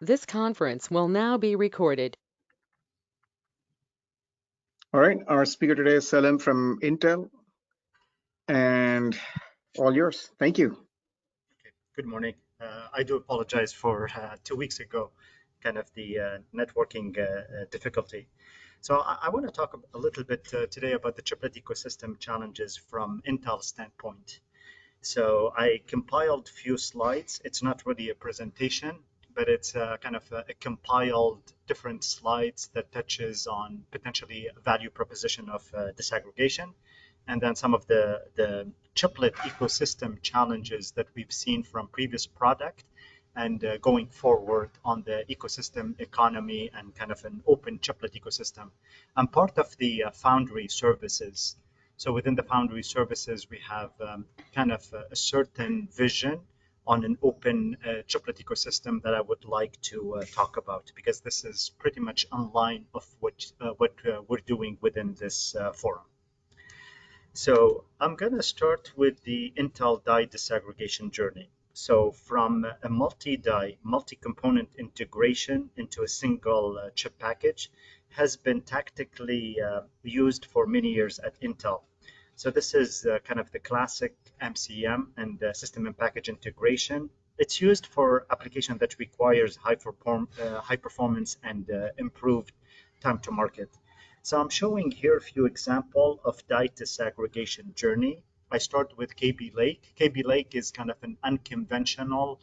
This conference will now be recorded. All right, our speaker today is Salim from Intel, and all yours. Thank you. Okay. Good morning. I do apologize for 2 weeks ago, kind of the networking difficulty. So I want to talk a little bit today about the chiplet ecosystem challenges from Intel standpoint. So I compiled a few slides. It's not really a presentation, but it's kind of a compiled different slides that touches on potentially a value proposition of disaggregation, and then some of the chiplet ecosystem challenges that we've seen from previous product and going forward on the ecosystem economy and kind of an open chiplet ecosystem. I'm part of the foundry services. So within the foundry services, we have kind of a certain vision on an open chiplet ecosystem that I would like to talk about, because this is pretty much in line of what we're doing within this forum. So I'm going to start with the Intel die disaggregation journey. So from a multi-die, multi-component integration into a single chip package has been tactically used for many years at Intel. So this is kind of the classic MCM and system and package integration. It's used for application that requires high performance and improved time to market. So I'm showing here a few examples of die disaggregation journey. I start with KB Lake. KB Lake is kind of an unconventional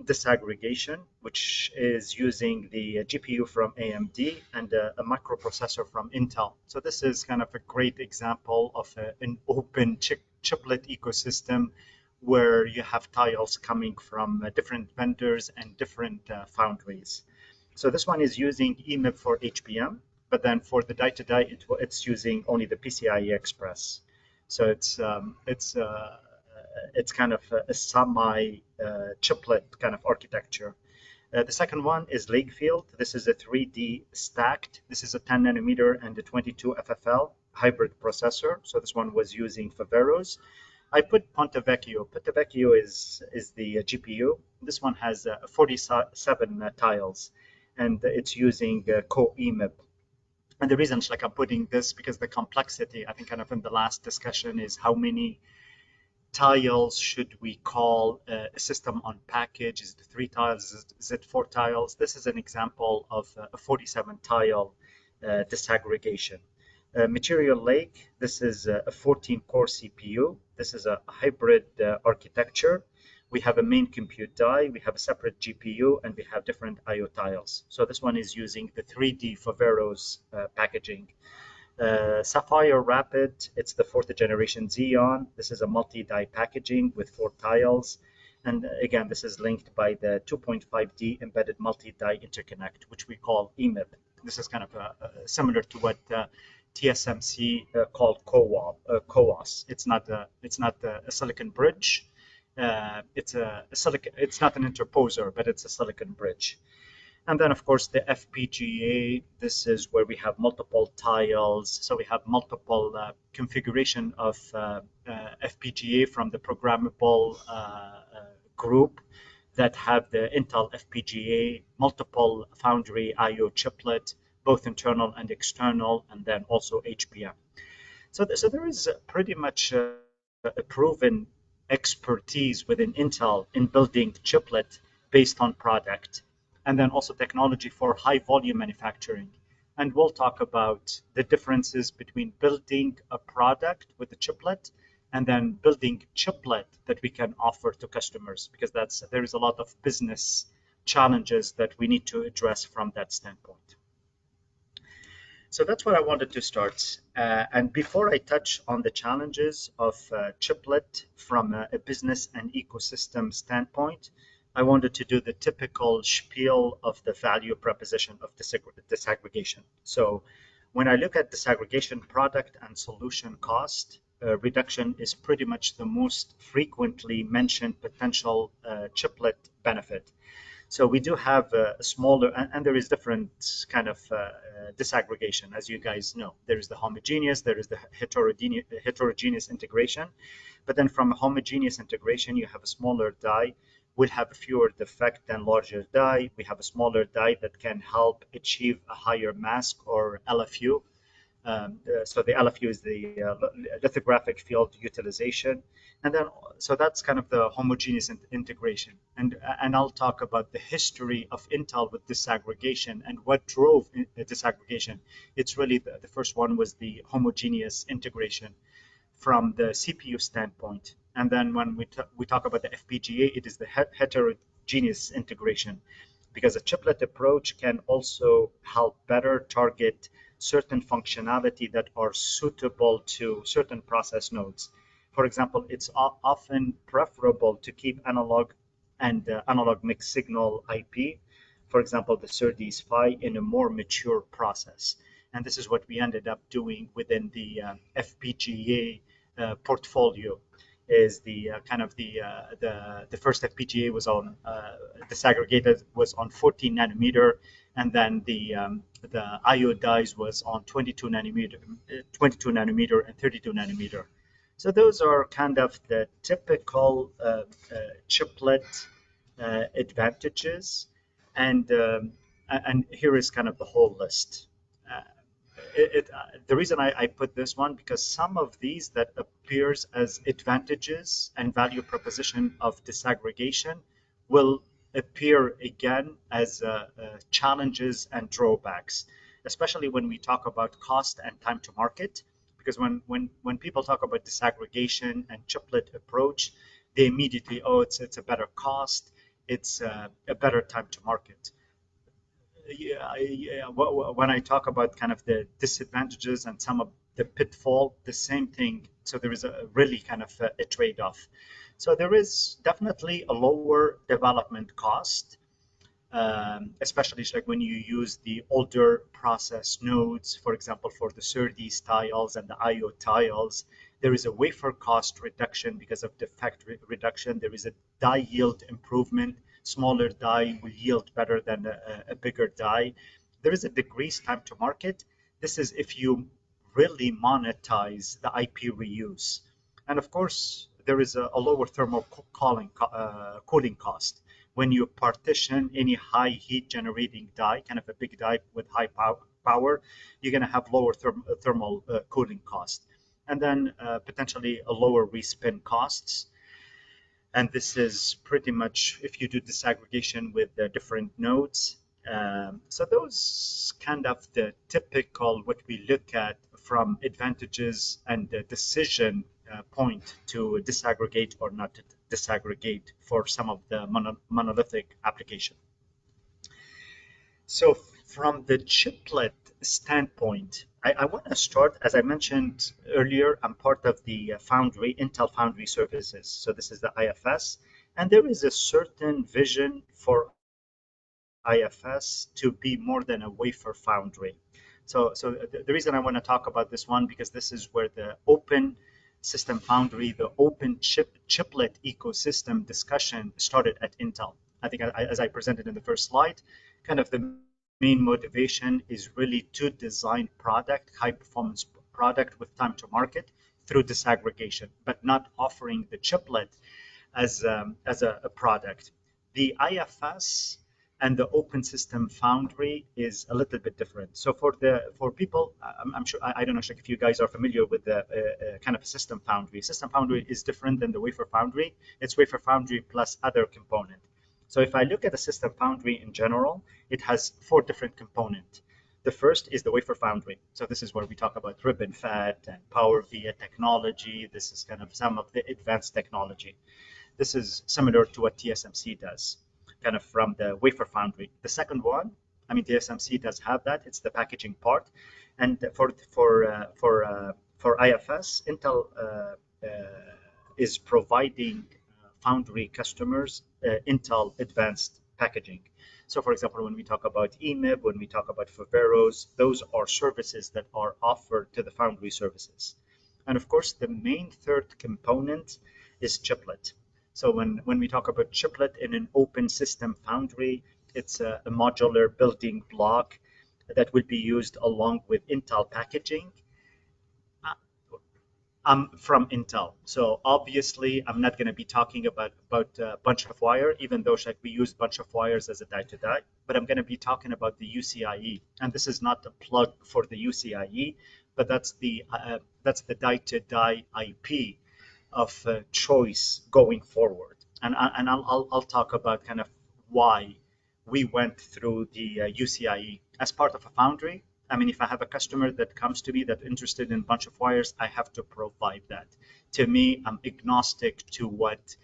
disaggregation, which is using the GPU from AMD and a microprocessor from Intel. So this is kind of a great example of an open chiplet ecosystem where you have tiles coming from different vendors and different foundries. So this one is using EMIB for HBM, but then for the die-to-die, it's using only the PCIe Express. So it's kind of a semi chiplet kind of architecture. The second one is Lakefield. This is a 3D stacked. This is a 10 nanometer and a 22 FFL hybrid processor. So this one was using Faveros. I put Ponte Vecchio. Ponte Vecchio is the GPU. This one has 47 tiles, and it's using co-EMIB. And the reason I'm putting this because the complexity, I think kind of in the last discussion, is how many tiles should we call a system on package? Is it 3 tiles? Is it 4 tiles? This is an example of a 47 tile disaggregation. Material Lake, this is a 14 core CPU. This is a hybrid architecture. We have a main compute die, we have a separate GPU, and we have different IO tiles. So this one is using the 3D Faveros packaging. Sapphire Rapid, it's the 4th generation Xeon. This is a multi-die packaging with 4 tiles. And again, this is linked by the 2.5D embedded multi-die interconnect, which we call EMIB. This is kind of similar to what TSMC called CoWoS. It's not a silicon bridge. It's not an interposer, but it's a silicon bridge. And then, of course, the FPGA, this is where we have multiple tiles. So we have multiple configuration of FPGA from the programmable group that have the Intel FPGA, multiple foundry IO chiplet, both internal and external, and then also HBM. So there is pretty much a proven expertise within Intel in building chiplet based on product, and then also technology for high volume manufacturing. And we'll talk about the differences between building a product with a chiplet and then building chiplet that we can offer to customers, because there is a lot of business challenges that we need to address from that standpoint. So that's what I wanted to start. And before I touch on the challenges of chiplet from a business and ecosystem standpoint, I wanted to do the typical spiel of the value proposition of disaggregation. So when I look at disaggregation, product and solution cost reduction is pretty much the most frequently mentioned potential chiplet benefit. So we do have a smaller, and there is different kind of disaggregation, as you guys know. There is the homogeneous, there is the heterogeneous integration. But then from a homogeneous integration, you have a smaller die will have fewer defect than larger die. We have a smaller die that can help achieve a higher mask or LFU. So the LFU is the lithographic field utilization, and then so that's kind of the homogeneous integration. And I'll talk about the history of Intel with disaggregation and what drove disaggregation. It's really the first one was the homogeneous integration from the CPU standpoint, and then when we talk about the FPGA, it is the heterogeneous integration, because a chiplet approach can also help better target certain functionality that are suitable to certain process nodes. For example, it's often preferable to keep analog and analog mixed signal IP, for example, the SerDes PHY, in a more mature process. And this is what we ended up doing within the FPGA portfolio. Is the kind of the first FPGA was on disaggregated was on 14 nanometer, and then the IO dies was on 22 nanometer and 32 nanometer. So those are kind of the typical chiplet advantages, and here is kind of the whole list. The reason I put this one, because some of these that appears as advantages and value proposition of disaggregation will appear again as challenges and drawbacks, especially when we talk about cost and time to market. Because when people talk about disaggregation and chiplet approach, they immediately, oh, it's a better cost, it's a better time to market. When I talk about kind of the disadvantages and some of the pitfall, the same thing. So there is a really kind of a trade-off. So there is definitely a lower development cost, especially like when you use the older process nodes, for example, for the SerDes tiles and the IO tiles. There is a wafer cost reduction because of defect reduction. There is a die yield improvement. Smaller die will yield better than a bigger die. There is a decreased time to market. This is if you really monetize the IP reuse. And of course, there is a lower thermal cooling cost. When you partition any high heat generating die, kind of a big die with high power, you're going to have lower thermal cooling cost. And then potentially a lower respin costs. And this is pretty much if you do disaggregation with the different nodes. So those kind of the typical what we look at from advantages and the decision point to disaggregate or not to disaggregate for some of the monolithic application. So from the chiplet standpoint, I want to start, as I mentioned earlier, I'm part of the Foundry, Intel Foundry Services. So this is the IFS, and there is a certain vision for IFS to be more than a wafer foundry. So the reason I want to talk about this one, because this is where the open system foundry, the open chiplet ecosystem discussion started at Intel. I think as I presented in the first slide, kind of the main motivation is really to design product, high performance product with time to market through disaggregation, but not offering the chiplet as a product. The IFS and the open system foundry is a little bit different. So for people, I'm sure, I don't know if you guys are familiar with the kind of system foundry. System foundry is different than the wafer foundry. It's wafer foundry plus other component. So if I look at the system foundry in general, it has 4 different components. The first is the wafer foundry. So this is where we talk about ribbon fat and power via technology. This is kind of some of the advanced technology. This is similar to what TSMC does, kind of from the wafer foundry. The second one, I mean, TSMC does have that. It's the packaging part. And for IFS, Intel is providing foundry customers Intel advanced packaging. So for example, when we talk about EMIB, when we talk about Foveros, those are services that are offered to the foundry services. And of course, the main third component is chiplet. So when we talk about chiplet in an open system foundry, it's a modular building block that will be used along with Intel packaging. I'm from Intel, so obviously I'm not going to be talking about a bunch of wire, even though like we use bunch of wires as a die to die. But I'm going to be talking about the UCIe, and this is not a plug for the UCIe, but that's the die to die IP of choice going forward. And I'll talk about kind of why we went through the UCIe as part of a foundry. I mean, if I have a customer that comes to me that's interested in a bunch of wires, I have to provide that. To me, I'm agnostic to what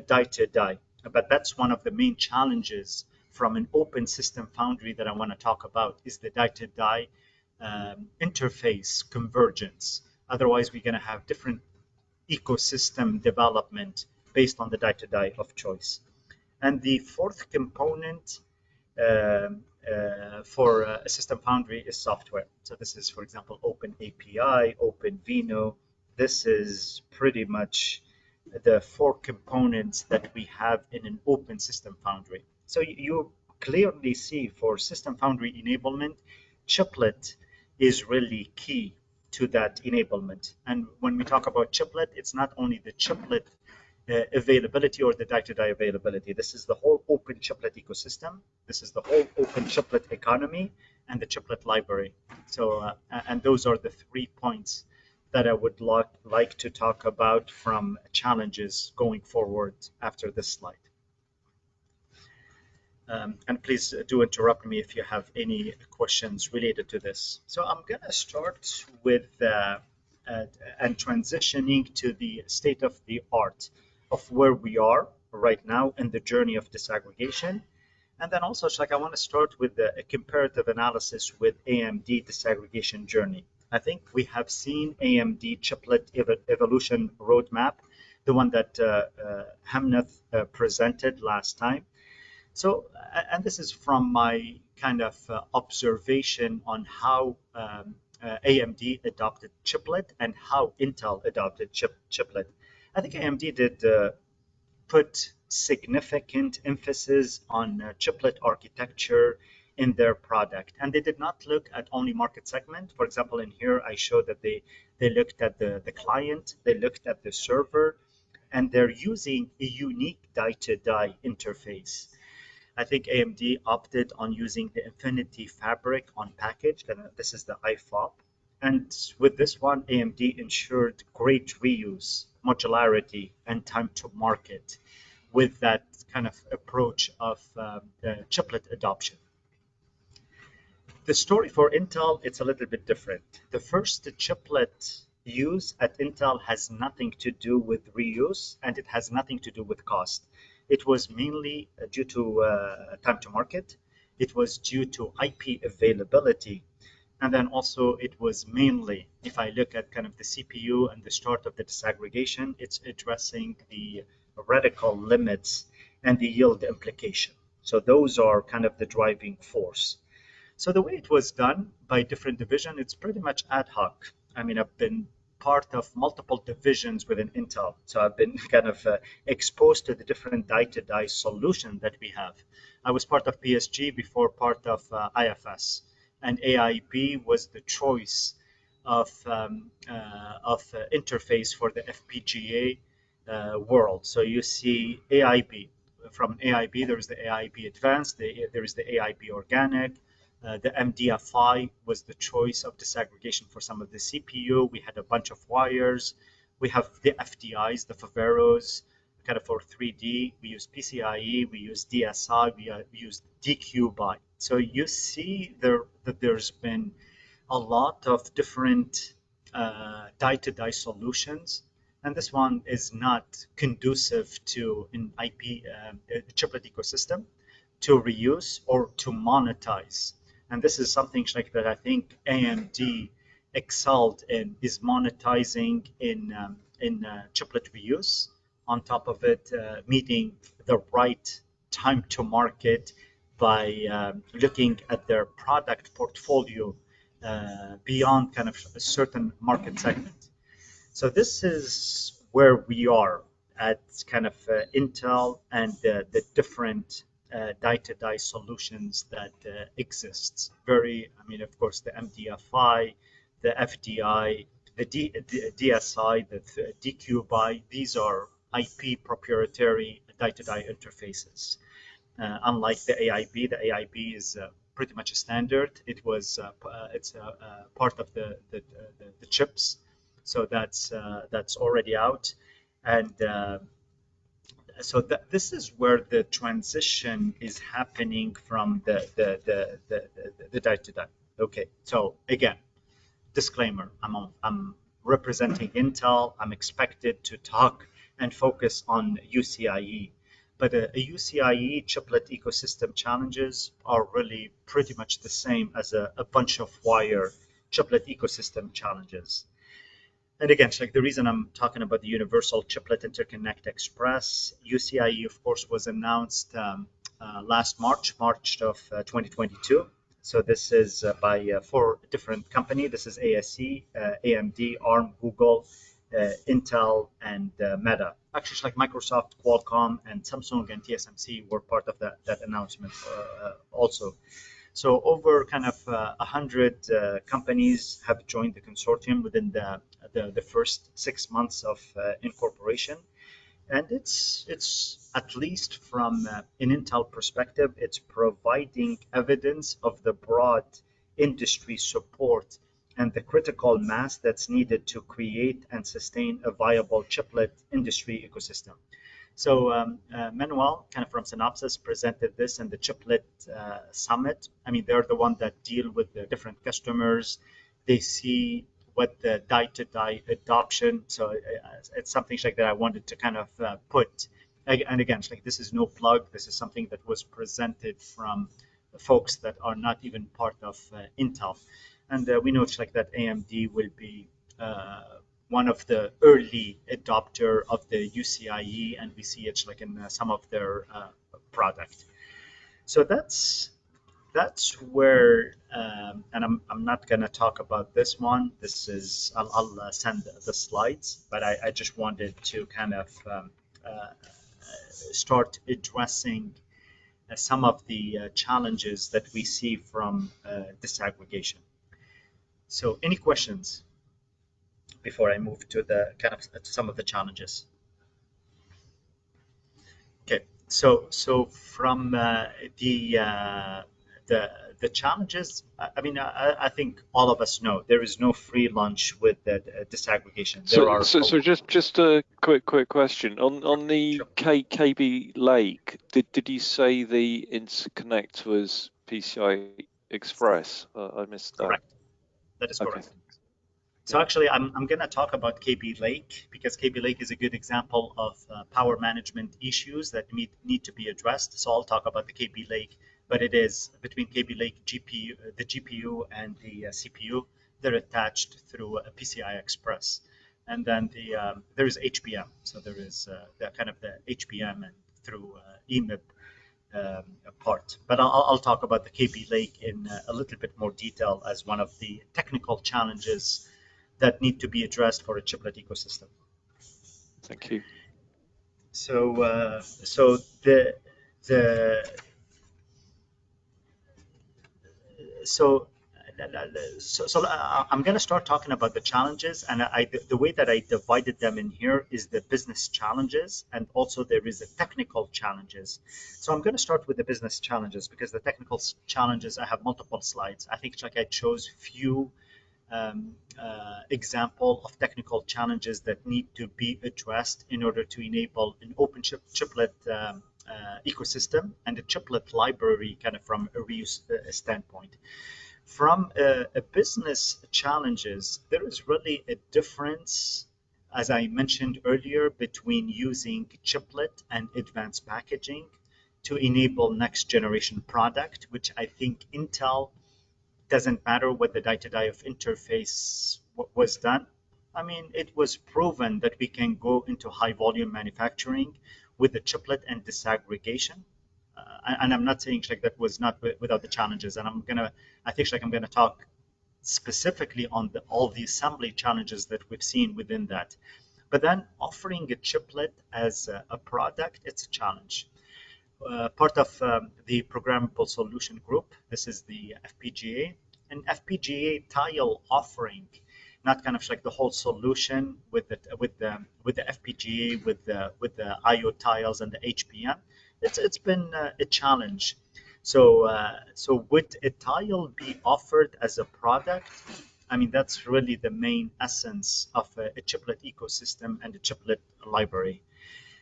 die to die. But that's one of the main challenges from an open system foundry that I want to talk about is the die to die interface convergence. Otherwise, we're going to have different ecosystem development based on the die to die of choice. And the fourth component for a system foundry is software. So this is, for example, Open API, Open Vino. This is pretty much the four components that we have in an open system foundry. So you clearly see for system foundry enablement, chiplet is really key to that enablement. And when we talk about chiplet, it's not only the chiplet availability or the die-to-die availability. This is the whole open chiplet ecosystem. This is the whole open chiplet economy and the chiplet library. So, and those are the 3 points that I would like to talk about from challenges going forward after this slide. And please do interrupt me if you have any questions related to this. So I'm going to start with and transitioning to the state of the art of where we are right now in the journey of disaggregation. And then also, I want to start with a comparative analysis with AMD disaggregation journey. I think we have seen AMD chiplet evolution roadmap, the one that Hamnath presented last time. So, and this is from my kind of observation on how AMD adopted chiplet and how Intel adopted chiplet. I think AMD did put significant emphasis on chiplet architecture in their product, and they did not look at only market segment. For example, in here I showed that they looked at the client, they looked at the server, and they're using a unique die-to-die interface. I think AMD opted on using the Infinity Fabric on package, and this is the IFOP. And with this one, AMD ensured great reuse, modularity, and time to market with that kind of approach of chiplet adoption. The story for Intel, it's a little bit different. The first chiplet use at Intel has nothing to do with reuse, and it has nothing to do with cost. It was mainly due to time to market. It was due to IP availability. And then also it was mainly, if I look at kind of the CPU and the start of the disaggregation, it's addressing the radical limits and the yield implication. So those are kind of the driving force. So the way it was done by different division, it's pretty much ad hoc. I mean, I've been part of multiple divisions within Intel. So I've been kind of exposed to the different die-to-die solution that we have. I was part of PSG before part of IFS, and AIB was the choice of interface for the FPGA world. So you see AIB. From AIB, there is the AIB Advanced, there is the AIB Organic, the MDFI was the choice of disaggregation for some of the CPU. We had a bunch of wires. We have the FDIs, the Faveros, kind of for 3D. We use PCIe, we use DSI, we use DQ-BY. So you see that there's been a lot of different die-to-die solutions. And this one is not conducive to an IP chiplet ecosystem to reuse or to monetize. And this is something like that I think AMD excelled in, is monetizing in chiplet reuse. On top of it, meeting the right time to market by looking at their product portfolio beyond kind of a certain market segment. So this is where we are at kind of Intel and the different die-to-die solutions that exists. I mean, of course, the MDFI, the FDI, the DSI, the DQBI, these are IP proprietary die-to-die interfaces. Unlike the AIB is pretty much a standard. It's part of the chips, so that's already out, and so this is where the transition is happening from the die-to-die. Okay, so again, disclaimer, I'm representing Intel. I'm expected to talk and focus on UCIe, but a UCIe chiplet ecosystem challenges are really pretty much the same as a bunch of wire chiplet ecosystem challenges. And again, like the reason I'm talking about the Universal Chiplet Interconnect Express, UCIe, of course, was announced last March of 2022. So this is by 4 different companies. This is ASE, AMD, ARM, Google, Intel, and Meta. Actually, like Microsoft, Qualcomm, and Samsung and TSMC were part of that announcement also. So over kind of 100 companies have joined the consortium within the first 6 months of incorporation. And it's at least from an Intel perspective, it's providing evidence of the broad industry support and the critical mass that's needed to create and sustain a viable chiplet industry ecosystem. So Manuel, kind of from Synopsys, presented this in the Chiplet Summit. I mean, they're the one that deal with the different customers. They see what the die-to-die adoption. So it's something like that I wanted to kind of put. And again, like this is no plug. This is something that was presented from folks that are not even part of Intel. And we know it's like that AMD will be one of the early adopter of the UCIe, and we see it like in some of their product. So that's where, and I'm not gonna talk about this one. This is I'll send the slides, but I just wanted to kind of start addressing some of the challenges that we see from disaggregation. So any questions before I move to the kind of some of the challenges? Okay, so from the challenges, I mean, I think all of us know there is no free lunch with the disaggregation. So just a quick question on the Sure. KB Lake. Did you say the interconnect was PCI Express? I missed that. Correct. That is correct. Okay. So actually, I'm going to talk about KB Lake because KB Lake is a good example of power management issues that need to be addressed. So I'll talk about the KB Lake, but it is between KB Lake GPU, the GPU and the CPU. They're attached through a PCI Express, and then there is HBM. So there is the kind of the HBM and through EMIB part. But I'll talk about the KB Lake in a little bit more detail as one of the technical challenges that need to be addressed for a chiplet ecosystem. Thank you. So I'm going to start talking about the challenges, and the way that I divided them in here is the business challenges, and also there is the technical challenges. So I'm going to start with the business challenges because the technical challenges, I have multiple slides. I think I chose few example of technical challenges that need to be addressed in order to enable an open chiplet ecosystem and a chiplet library kind of from a reuse standpoint. From a business challenges, there is really a difference, as I mentioned earlier, between using chiplet and advanced packaging to enable next generation product, which I think Intel doesn't matter what the die-to-die of interface was done. I mean, it was proven that we can go into high volume manufacturing with the chiplet and disaggregation. And I'm not saying like that was not without the challenges. And I think like I'm gonna talk specifically on all the assembly challenges that we've seen within that. But then offering a chiplet as a product, it's a challenge. Part of the Programmable Solution Group. This is the FPGA. An FPGA tile offering not kind of like the whole solution with the FPGA, with the IO tiles and the HBM. It's been a challenge. So would a tile be offered as a product? I mean, that's really the main essence of a chiplet ecosystem and a chiplet library.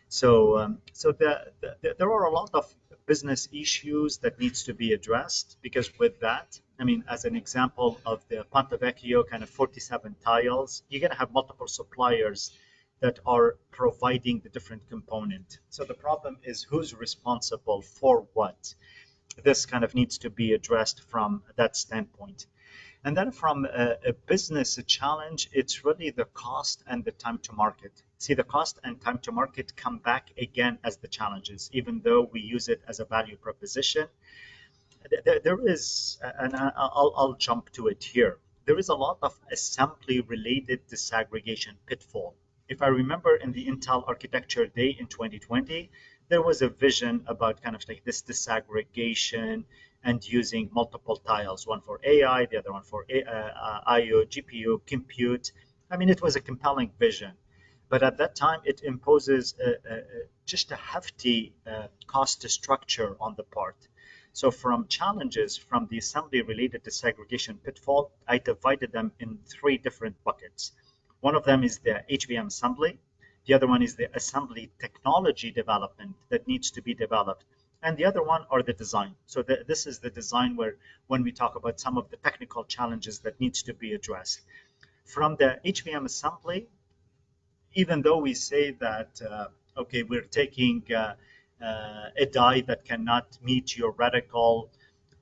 So there are a lot of business issues that needs to be addressed, because with that, I mean, as an example of the Ponte Vecchio kind of 47 tiles, you're going to have multiple suppliers that are providing the different component. So the problem is who's responsible for what. This kind of needs to be addressed from that standpoint. And then from a business challenge, it's really the cost and the time to market. See, the cost and time to market come back again as the challenges, even though we use it as a value proposition. There is, and I'll jump to it here. There is a lot of assembly-related disaggregation pitfall. If I remember in the Intel Architecture Day in 2020, there was a vision about kind of like this disaggregation and using multiple tiles, one for AI, the other one for IO, GPU, compute. I mean, it was a compelling vision. But at that time, it imposes just a hefty cost structure on the part. So from challenges from the assembly-related disaggregation pitfall, I divided them in 3 different buckets. One of them is the HBM assembly. The other one is the assembly technology development that needs to be developed. And the other one are the design. So this is the design where when we talk about some of the technical challenges that needs to be addressed. From the HBM assembly, even though we say that, okay, we're taking a die that cannot meet your reticle,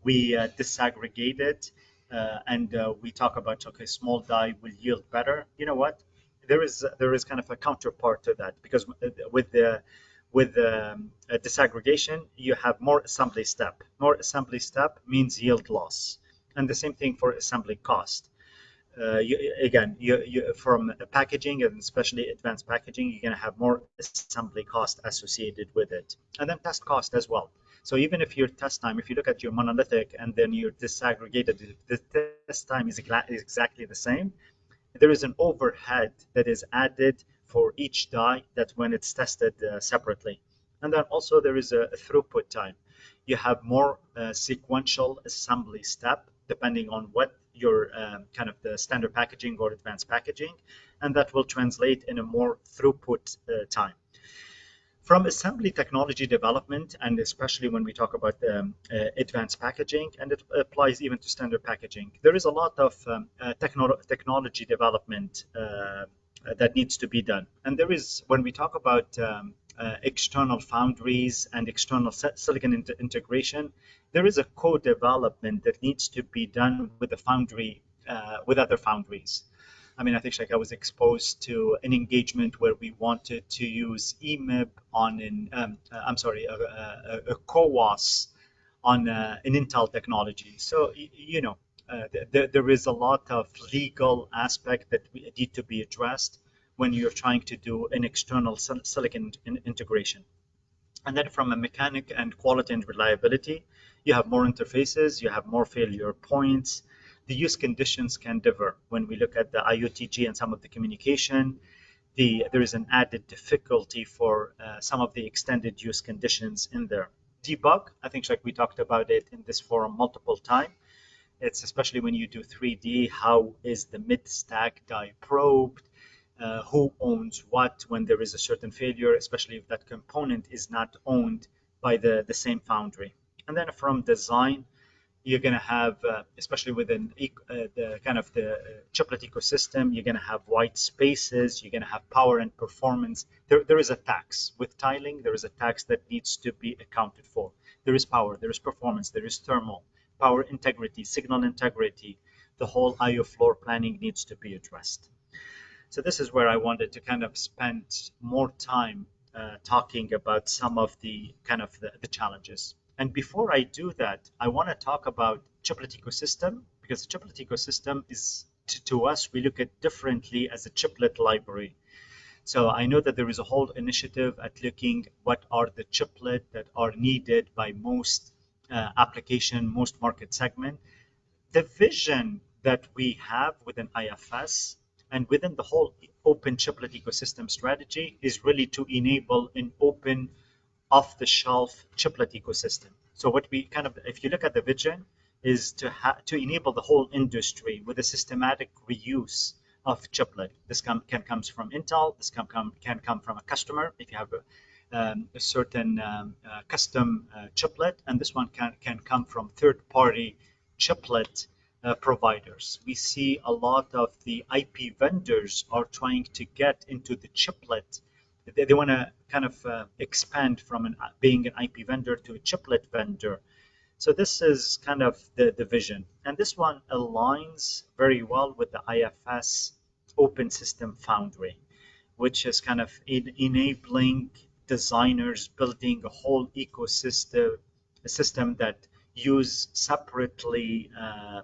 we disaggregate it, and we talk about, okay, small die will yield better. You know what? There is kind of a counterpart to that, because with disaggregation, you have more assembly step. More assembly step means yield loss, and the same thing for assembly cost. From packaging, and especially advanced packaging, you're going to have more assembly cost associated with it, and then test cost as well. So even if your test time, if you look at your monolithic and then you're disaggregated, the test time is exactly the same. There is an overhead that is added for each die that when it's tested separately. And then also there is a throughput time. You have more sequential assembly step depending on what your kind of the standard packaging or advanced packaging, and that will translate in a more throughput time. From assembly technology development, and especially when we talk about advanced packaging, and it applies even to standard packaging, there is a lot of technology development that needs to be done. And there is, when we talk about external foundries and external silicon integration, there is a co-development that needs to be done with the foundry, with other foundries. I mean, I think like I was exposed to an engagement where we wanted to use EMIB on a CoWoS on an Intel technology. So, you know, there is a lot of legal aspect that need to be addressed when you're trying to do an external silicon integration. And then from a mechanic and quality and reliability, you have more interfaces, you have more failure points. The use conditions can differ. When we look at the IOTG and some of the communication, there is an added difficulty for some of the extended use conditions in there. Debug, I think like we talked about it in this forum multiple times. It's especially when you do 3D, how is the mid-stack die probed? Who owns what when there is a certain failure, especially if that component is not owned by the same foundry. And then from design, you're going to have, especially within the kind of the chiplet ecosystem, you're going to have white spaces, you're going to have power and performance. There is a tax. With tiling, there is a tax that needs to be accounted for. There is power, there is performance, there is thermal, power integrity, signal integrity. The whole IO floor planning needs to be addressed. So this is where I wanted to kind of spend more time talking about some of the kind of the challenges. And before I do that, I want to talk about chiplet ecosystem, because the chiplet ecosystem is, to us, we look at differently as a chiplet library. So I know that there is a whole initiative at looking what are the chiplet that are needed by most application, most market segment. The vision that we have within IFS And within the whole open chiplet ecosystem strategy is really to enable an open off-the-shelf chiplet ecosystem. So what we kind of, if you look at the vision, is to enable the whole industry with a systematic reuse of chiplet. This can comes from Intel. This can come from a customer if you have a certain custom chiplet, and this one can come from third-party chiplet providers. We see a lot of the IP vendors are trying to get into the chiplet. They want to kind of expand from being an IP vendor to a chiplet vendor. So this is kind of the vision. And this one aligns very well with the IFS Open System Foundry, which is kind of enabling designers building a whole ecosystem, a system that use separately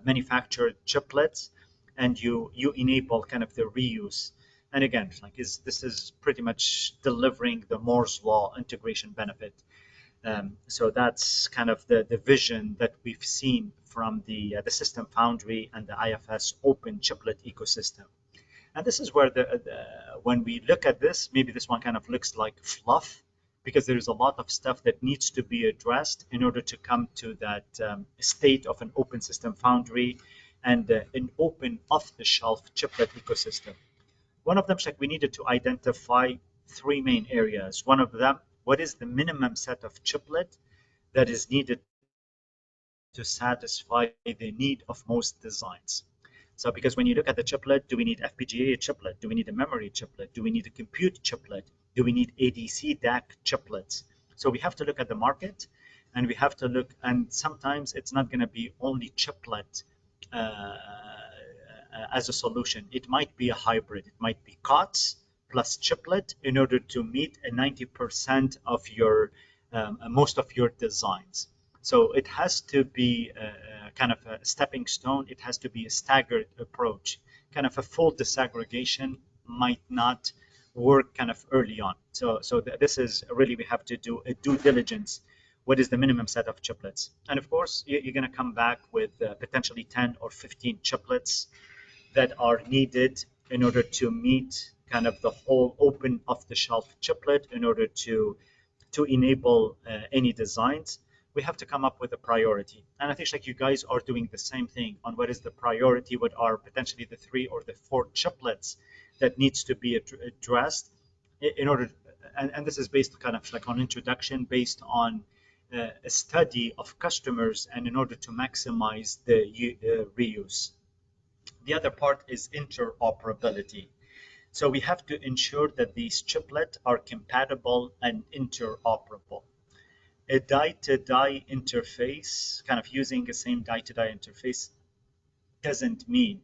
manufactured chiplets, and you enable kind of the reuse. And again, like this is pretty much delivering the Moore's law integration benefit. So that's kind of the vision that we've seen from the System Foundry and the IFS open chiplet ecosystem. And this is where when we look at this, maybe this one kind of looks like fluff, because there's a lot of stuff that needs to be addressed in order to come to that state of an open system foundry and an open off-the-shelf chiplet ecosystem. One of them is like we needed to identify three main areas. One of them, what is the minimum set of chiplet that is needed to satisfy the need of most designs? So because when you look at the chiplet, do we need FPGA chiplet? Do we need a memory chiplet? Do we need a compute chiplet? Do we need ADC DAC chiplets? So we have to look at the market, and we have to look, and sometimes it's not going to be only chiplet as a solution. It might be a hybrid. It might be COTS plus chiplet in order to meet a 90% of your most of your designs. So it has to be kind of a stepping stone. It has to be a staggered approach. Kind of a full disaggregation might not work kind of early on. So this is really, we have to do a due diligence. What is the minimum set of chiplets? And of course, you're going to come back with potentially 10 or 15 chiplets that are needed in order to meet kind of the whole open off-the-shelf chiplet in order to enable any designs. We have to come up with a priority. And I think like you guys are doing the same thing on what is the priority, what are potentially the 3 or the 4 chiplets that needs to be addressed in order, and this is based kind of like on introduction based on a study of customers and in order to maximize the reuse. The other part is interoperability. So we have to ensure that these chiplets are compatible and interoperable. A die-to-die interface, kind of using the same die-to-die interface, doesn't mean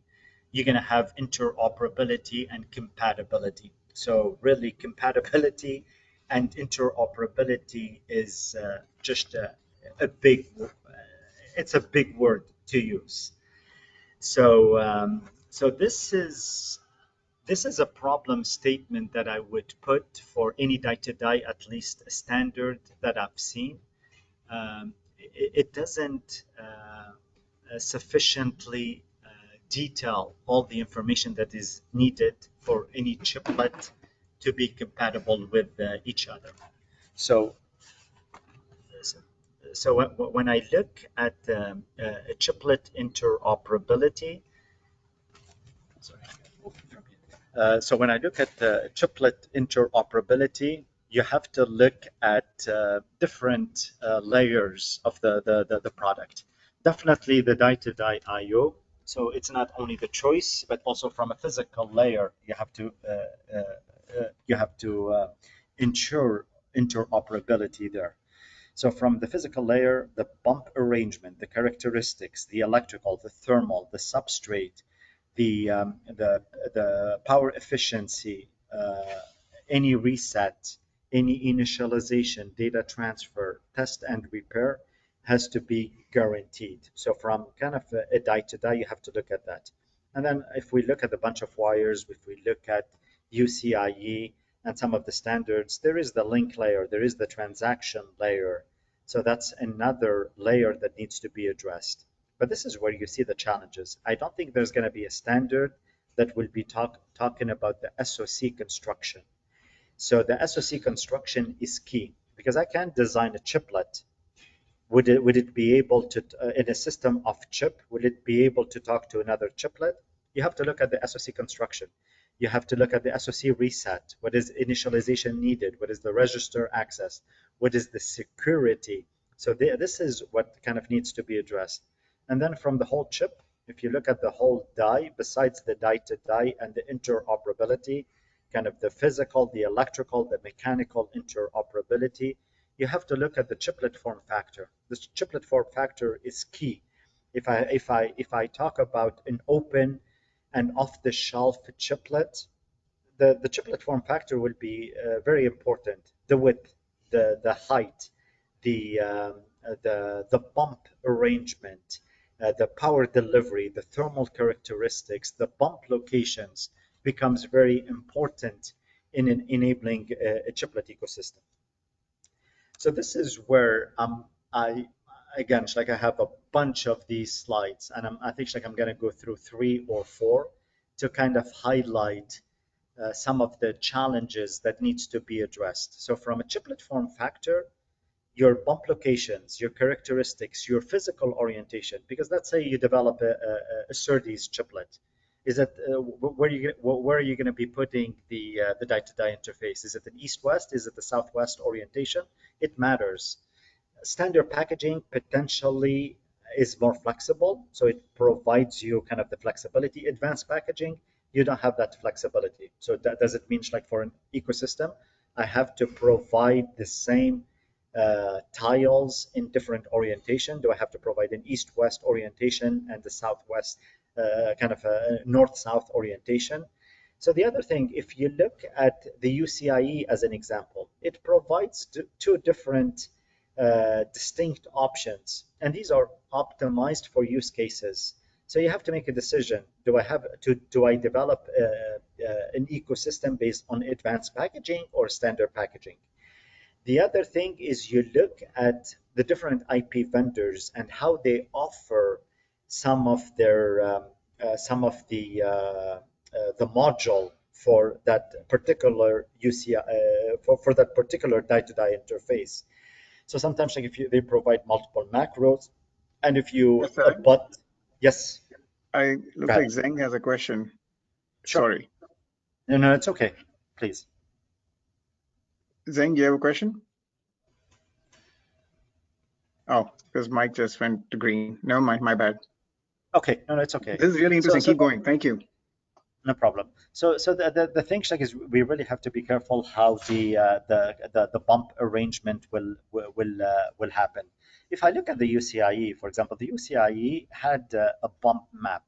you're going to have interoperability and compatibility. So really, compatibility and interoperability is just a big, it's a big word to use. So so this is a problem statement that I would put for any die-to-die, at least a standard that I've seen. It doesn't sufficiently detail all the information that is needed for any chiplet to be compatible with each other. So when I look at a chiplet interoperability, so when I look at chiplet interoperability, you have to look at different layers of the product. Definitely the die-to-die I/O. So it's not only the choice, but also from a physical layer, you have to ensure interoperability there. So from the physical layer, the bump arrangement, the characteristics, the electrical, the thermal, the substrate, the power efficiency, any reset, any initialization, data transfer, test and repair has to be guaranteed. So from kind of a die-to-die, you have to look at that. And then if we look at a bunch of wires, if we look at UCIe and some of the standards, there is the link layer, there is the transaction layer. So that's another layer that needs to be addressed. But this is where you see the challenges. I don't think there's going to be a standard that will be talking about the SoC construction. So the SoC construction is key because I can't design a chiplet. Would it be able to, in a system of chip, would it be able to talk to another chiplet? You have to look at the SoC construction. You have to look at the SoC reset. What is initialization needed? What is the register access? What is the security? So this is what kind of needs to be addressed. And then from the whole chip, if you look at the whole die, besides the die-to-die and the interoperability, kind of the physical, the electrical, the mechanical interoperability, you have to look at the chiplet form factor. This chiplet form factor is key. If I talk about an open and off-the-shelf chiplet, the chiplet form factor will be very important. The width, the height, the bump arrangement, the power delivery, the thermal characteristics, the bump locations becomes very important in enabling a chiplet ecosystem. So this is where I again, it's like I have a bunch of these slides, and I think like I'm going to go through 3 or 4 to kind of highlight some of the challenges that needs to be addressed. So from a chiplet form factor, your bump locations, your characteristics, your physical orientation, because let's say you develop a SerDes chiplet. Is it where are you going to be putting the die-to-die interface? Is it an east-west? Is it the southwest orientation? It matters. Standard packaging potentially is more flexible, so it provides you kind of the flexibility. Advanced packaging, you don't have that flexibility. So that does it mean like for an ecosystem, I have to provide the same tiles in different orientation? Do I have to provide an east-west orientation and the southwest kind of a north-south orientation? So the other thing, if you look at the UCIe as an example, it provides 2 different distinct options, and these are optimized for use cases. So you have to make a decision. Do I develop an ecosystem based on advanced packaging or standard packaging? The other thing is you look at the different IP vendors and how they offer some of their the module for that particular UCI for that particular die-to-die interface. So sometimes like they provide multiple macros, and if you Yes, sir. yes, I look like Zeng has a question. sure. Sorry. No, it's okay. Please. Zeng, you have a question? Oh, because mic just went to green. Never mind, my bad. Okay, no, it's okay. This is really interesting. Keep going. Thank you. No problem. So the thing like is we really have to be careful how the bump arrangement will happen. If I look at the UCIe, for example, the UCIe had a bump map,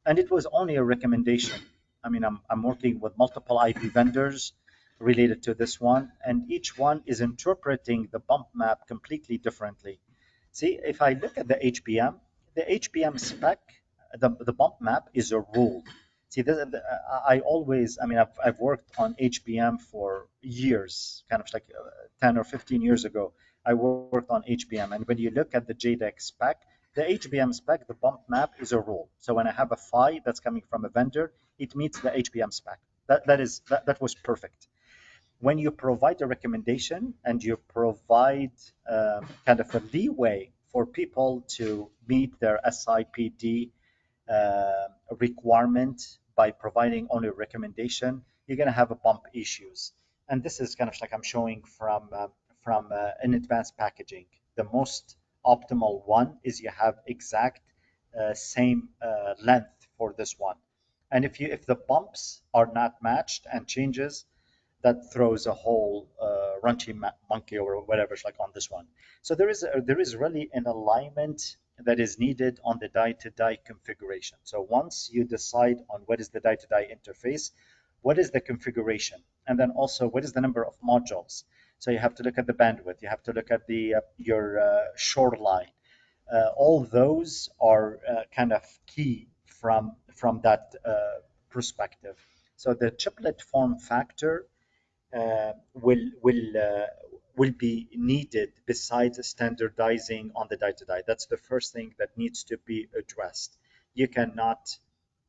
and it was only a recommendation. I mean, I'm working with multiple IP vendors related to this one, and each one is interpreting the bump map completely differently. See, if I look at the HBM spec, the bump map is a rule. See, I always, I mean, I've worked on HBM for years, kind of like 10 or 15 years ago. I worked on HBM, and when you look at the JDEC spec, the HBM spec, the bump map is a rule. So when I have a PHY that's coming from a vendor, it meets the HBM spec. That was perfect. When you provide a recommendation and you provide kind of a leeway for people to meet their SIPD requirement by providing only a recommendation, you're going to have a bump issues. And this is kind of like I'm showing from an advanced packaging. The most optimal one is you have exact same length for this one. And if the bumps are not matched and changes, that throws a whole runchy monkey or whatever it's like on this one. So there is really an alignment that is needed on the die-to-die configuration. So once you decide on what is the die-to-die interface, what is the configuration, and then also what is the number of modules. So you have to look at the bandwidth, you have to look at the your shoreline. All those are kind of key from that perspective. So the chiplet form factor will be needed besides standardizing on the die-to-die. That's the first thing that needs to be addressed. You cannot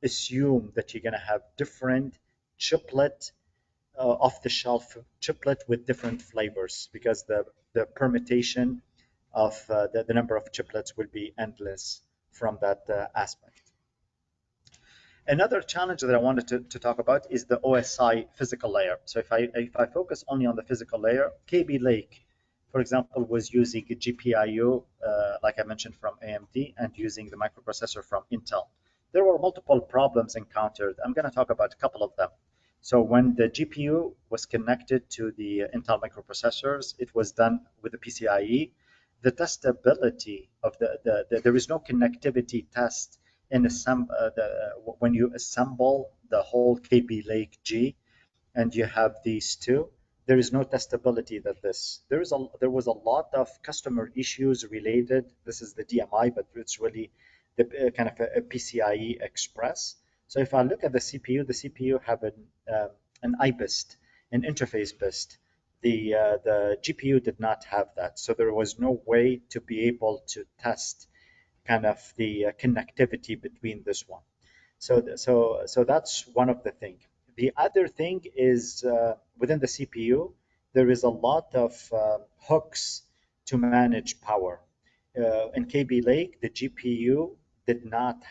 assume that you're going to have different chiplet, off-the-shelf chiplet with different flavors, because the permutation of the number of chiplets will be endless from that aspect. Another challenge that I wanted to talk about is the OSI physical layer. So if I focus only on the physical layer, KB Lake, for example, was using a GPIO, like I mentioned, from AMD, and using the microprocessor from Intel. There were multiple problems encountered. I'm going to talk about a couple of them. So when the GPU was connected to the Intel microprocessors, it was done with the PCIe. The testability of there is no connectivity test in when you assemble the whole KB Lake G, and you have these two, there is no testability that this. There was a lot of customer issues related. This is the DMI, but it's really the kind of a PCIe Express. So if I look at the CPU have an IBIST, an interface BIST. The GPU did not have that, so there was no way to be able to test kind of the connectivity between this one. So that's one of the things. The other thing is within the CPU, there is a lot of hooks to manage power. In KB Lake, the GPU did not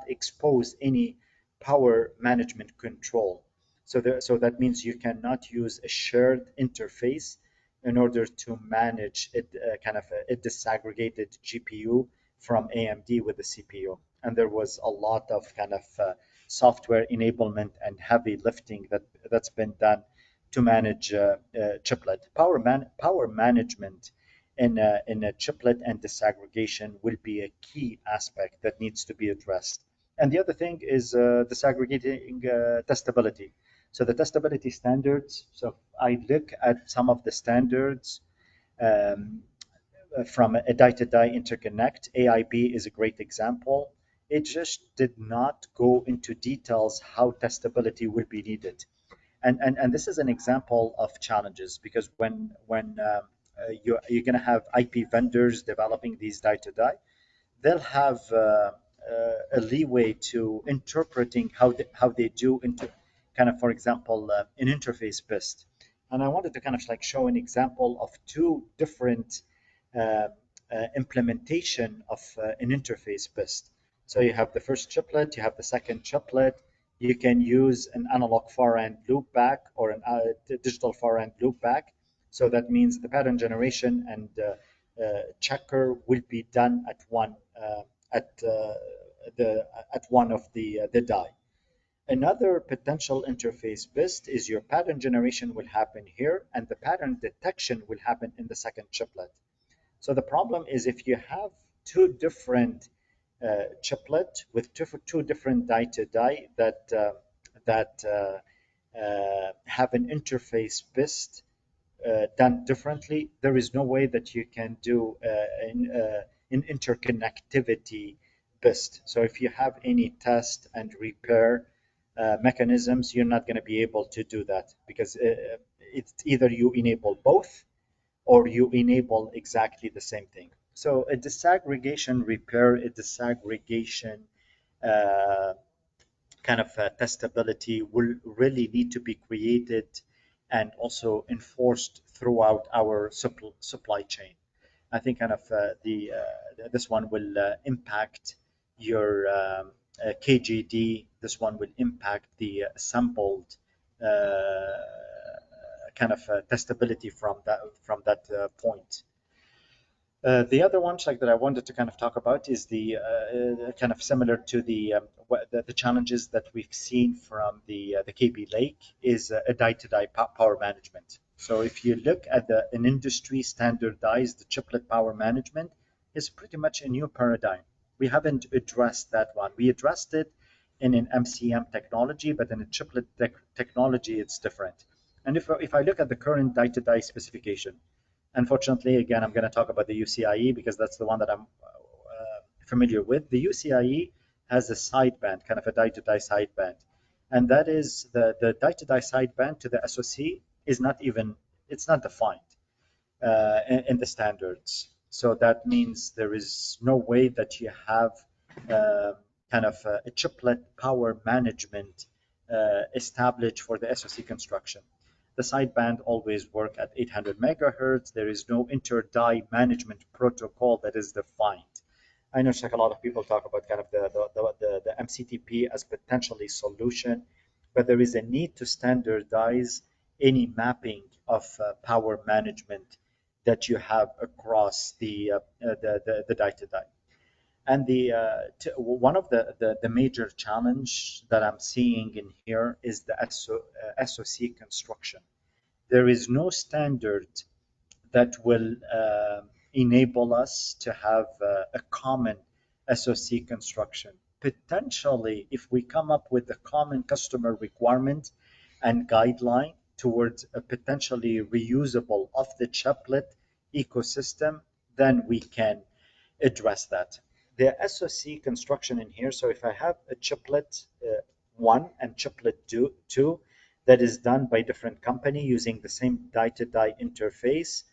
expose any power management control. So that means you cannot use a shared interface in order to manage it, kind of a disaggregated GPU from AMD with the CPU. And there was a lot of kind of software enablement and heavy lifting that's been done to manage chiplet. Power management in a chiplet and disaggregation will be a key aspect that needs to be addressed. And the other thing is disaggregating testability. So the testability standards, so I look at some of the standards um, from a die-to-die interconnect. AIB is a great example. It just did not go into details how testability will be needed. And this is an example of challenges, because when you're going to have IP vendors developing these die-to-die, they'll have a leeway to interpreting how they do into kind of, for example, an interface BIST. And I wanted to kind of like show an example of two different uh, implementation of an interface BIST. So you have the first chiplet, you have the second chiplet. You can use an analog far-end loopback or an digital far-end loopback. So that means the pattern generation and checker will be done at one at one of the die. Another potential interface BIST is your pattern generation will happen here, and the pattern detection will happen in the second chiplet. So the problem is if you have two different chiplet with two different die-to-die that have an interface BIST done differently, there is no way that you can do an interconnectivity BIST. So if you have any test and repair mechanisms, you're not going to be able to do that, because it's either you enable both or you enable exactly the same thing. So a disaggregation repair, a disaggregation uh, kind of testability will really need to be created and also enforced throughout our supply chain. I think kind of this one will impact your KGD. This one will impact the assembled kind of testability from that point. The other ones like that I wanted to kind of talk about is the kind of similar to the challenges that we've seen from the KB Lake is a die-to-die power management. So if you look at an industry standardized chiplet power management, is pretty much a new paradigm. We haven't addressed that one. We addressed it in an MCM technology, but in a chiplet technology, it's different. And if I look at the current die-to-die specification, unfortunately, again, I'm going to talk about the UCIe because that's the one that I'm familiar with. The UCIe has a sideband, kind of a die-to-die sideband, and that is the die-to-die sideband to the SoC is not even, it's not defined in the standards. So that means there is no way that you have kind of a chiplet power management established for the SoC construction. The sideband always work at 800 megahertz. There is no inter-die management protocol that is defined. I know like a lot of people talk about kind of the MCTP as potentially solution, but there is a need to standardize any mapping of power management that you have across the die-to-die. And one of the major challenge that I'm seeing in here is the SoC construction. There is no standard that will enable us to have a common SoC construction. Potentially, if we come up with a common customer requirement and guideline towards a potentially reusable off-the-chiplet ecosystem, then we can address that. The SoC construction in here, so if I have a chiplet 1 and chiplet 2 that is done by different company using the same die-to-die interface,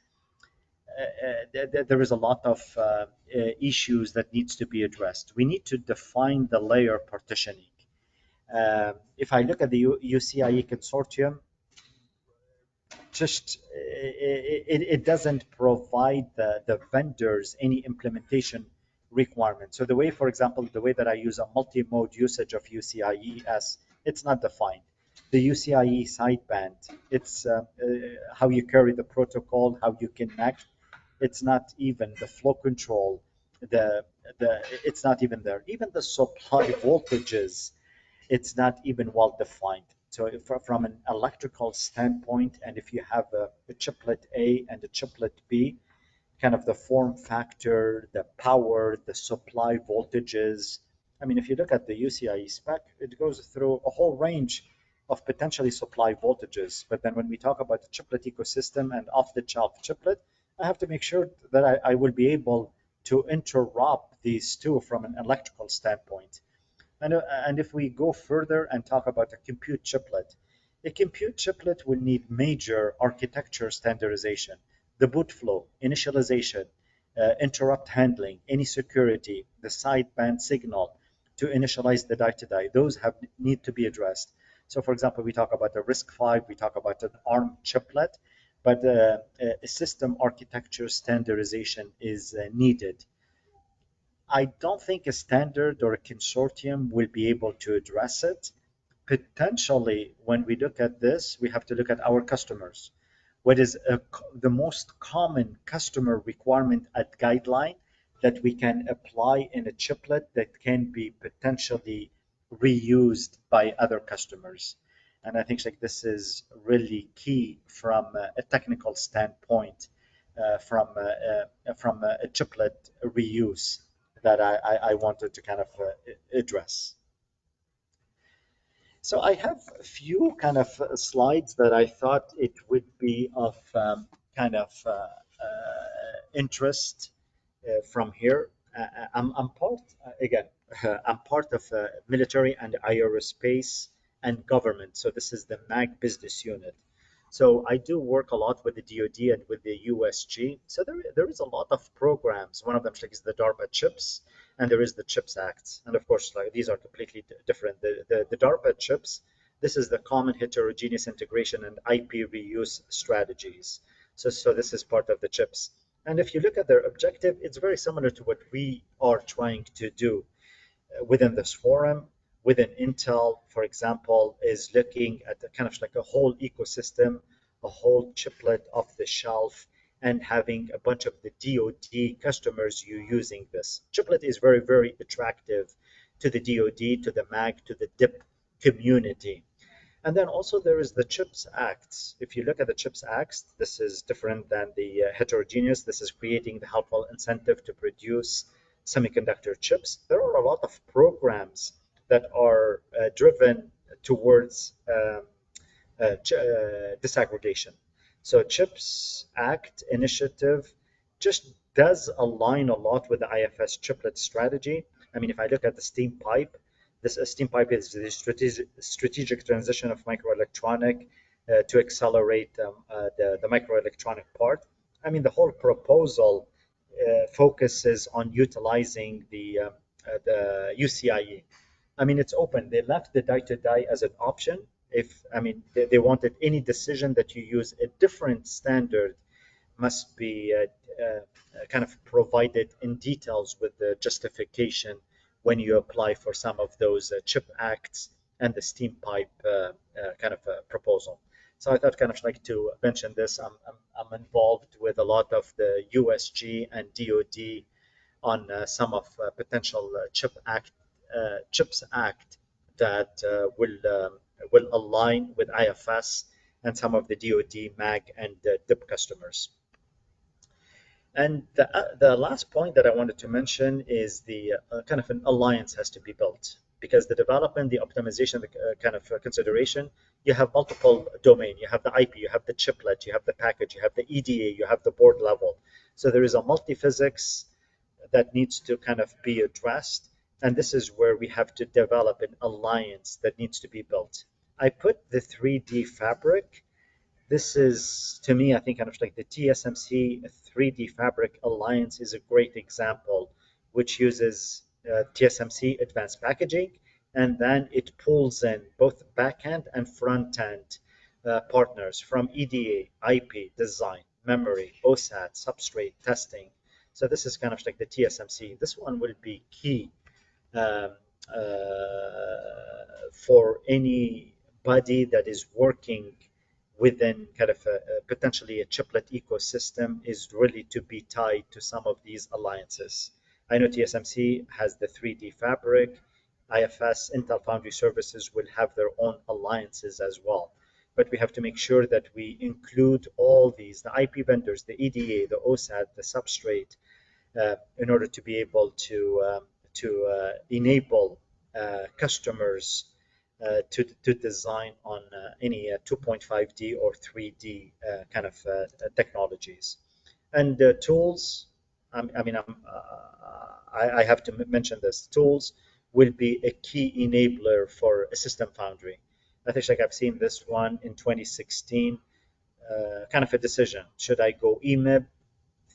there is a lot of issues that needs to be addressed. We need to define the layer partitioning. If I look at the UCIe consortium, just it doesn't provide the vendors any implementation requirement. So the way, for example, the way that I use a multi-mode usage of UCIe, it's not defined. The UCIe sideband, it's how you carry the protocol, how you connect. It's not even the flow control. It's not even there. Even the supply voltages, it's not even well defined. So from an electrical standpoint, and if you have a chiplet A and a chiplet B, kind of the form factor, the power, the supply voltages. I mean, if you look at the UCIe spec, it goes through a whole range of potentially supply voltages. But then when we talk about the chiplet ecosystem and off-the-shelf chiplet, I have to make sure that I will be able to interrupt these two from an electrical standpoint. And if we go further and talk about a compute chiplet, a compute chiplet will need major architecture standardization, the boot flow, initialization, interrupt handling, any security, the sideband signal to initialize the die-to-die. Those need to be addressed. So for example, we talk about the RISC-V, we talk about an ARM chiplet, but a system architecture standardization is needed. I don't think a standard or a consortium will be able to address it. Potentially, when we look at this, we have to look at our customers. What is the most common customer requirement at guideline that we can apply in a chiplet that can be potentially reused by other customers? And I think like this is really key from a technical standpoint, from a chiplet reuse that I wanted to kind of address. So I have a few kind of slides that I thought it would be of kind of interest from here. I'm part, again, I'm part of military and aerospace and government. So this is the MAG business unit. So I do work a lot with the DoD and with the USG. So there is a lot of programs. One of them is the DARPA CHIPS, and there is the CHIPS Act. And of course, like these are completely different. The DARPA CHIPS, this is the Common Heterogeneous Integration and IP Reuse Strategies. So this is part of the CHIPS. And if you look at their objective, it's very similar to what we are trying to do within this forum. Within Intel, for example, is looking at kind of like a whole ecosystem, a whole chiplet off the shelf, and having a bunch of the DoD customers using this. Chiplet is very, very attractive to the DoD, to the MAG, to the DIP community. And then also there is the CHIPS Act. If you look at the CHIPS Act, this is different than the heterogeneous. This is creating the helpful incentive to produce semiconductor chips. There are a lot of programs that are driven towards disaggregation. So CHIPS Act initiative just does align a lot with the IFS chiplet strategy. I mean, if I look at the steam pipe, this steam pipe is the strategic transition of microelectronic to accelerate the microelectronic part. I mean, the whole proposal focuses on utilizing the the UCIe. I mean, it's open. They left the die-to-die as an option. If I mean, they wanted any decision that you use a different standard must be kind of provided in details with the justification when you apply for some of those CHIP acts and the steam pipe kind of proposal. So I thought kind of like to mention this. I'm involved with a lot of the USG and DoD on some of potential CHIPS Act that will align with IFS and some of the DoD, MAG, and DIP customers. And the last point that I wanted to mention is the kind of an alliance has to be built, because the development, the optimization, the kind of consideration, you have multiple domain. You have the IP, you have the chiplet, you have the package, you have the EDA, you have the board level. So there is a multi-physics that needs to kind of be addressed. And this is where we have to develop an alliance that needs to be built. I put the 3D fabric. This is, to me, I think kind of like the TSMC 3D Fabric Alliance is a great example, which uses TSMC advanced packaging, and then it pulls in both backend and front-end partners from EDA, IP, design, memory, OSAT, substrate, testing. So this is kind of like the TSMC. This one will be key um, for anybody that is working within kind of potentially a chiplet ecosystem, is really to be tied to some of these alliances. I know TSMC has the 3D fabric. IFS, Intel Foundry Services, will have their own alliances as well. But we have to make sure that we include all these, the IP vendors, the EDA, the OSAT, the substrate, in order to be able to enable customers to design on any 2.5D or 3D kind of technologies. And tools, I have to mention this, tools will be a key enabler for a system foundry. I think like I've seen this one in 2016, kind of a decision. Should I go EMIB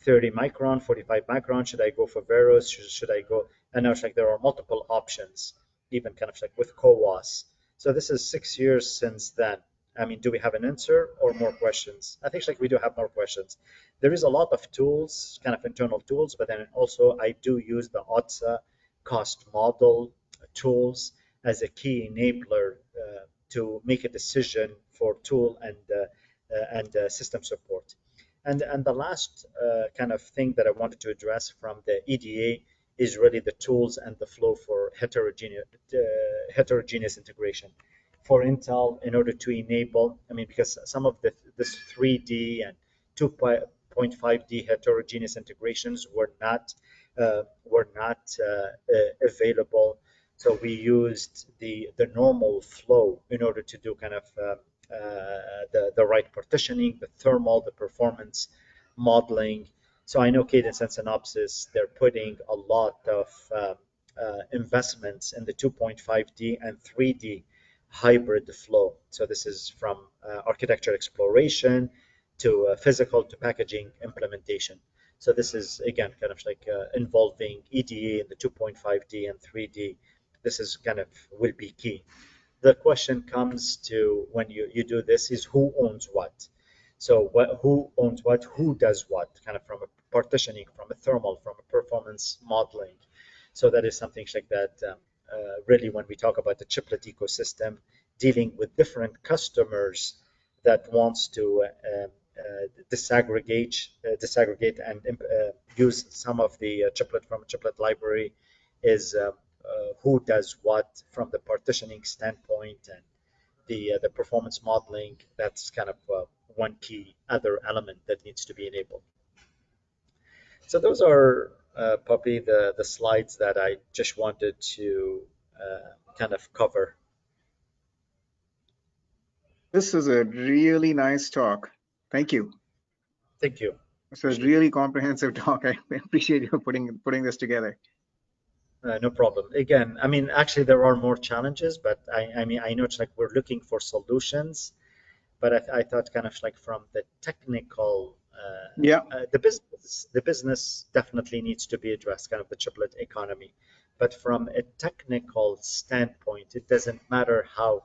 30 micron, 45 micron? Should I go for Veros? Should I go? And now it's like there are multiple options, even kind of like with CoWoS. So this is 6 years since then. I mean, do we have an answer or more questions? I think like we do have more questions. There is a lot of tools, kind of internal tools, but then also I do use the ODSA cost model tools as a key enabler to make a decision for tool and system support. And the last kind of thing that I wanted to address from the EDA is really the tools and the flow for heterogeneous integration. For Intel, in order to enable, I mean, because some of this 3D and 2.5D heterogeneous integrations were not available. So we used the normal flow in order to do kind of the right partitioning, the thermal, the performance modeling. So I know Cadence and Synopsys, they're putting a lot of investments in the 2.5D and 3D hybrid flow. So this is from architecture exploration to physical to packaging implementation. So this is, again, kind of like involving EDA in the 2.5D and 3D. This is kind of will be key. The question comes to when you do this is who owns what. So who owns what, who does what, kind of from a partitioning, from a thermal, from a performance modeling. So that is something like that. Really, when we talk about the chiplet ecosystem, dealing with different customers that wants to disaggregate and use some of the chiplet from a chiplet library, is who does what from the partitioning standpoint and the performance modeling. That's kind of one key other element that needs to be enabled. So those are probably the slides that I just wanted to kind of cover. This is a really nice talk. Thank you. Thank you. It's a really comprehensive talk. I appreciate you putting this together. No problem. Again, I mean, actually, there are more challenges, but I mean, I know it's like we're looking for solutions, but I thought kind of like from the technical Yeah. The business definitely needs to be addressed, kind of the chiplet economy. But from a technical standpoint, it doesn't matter how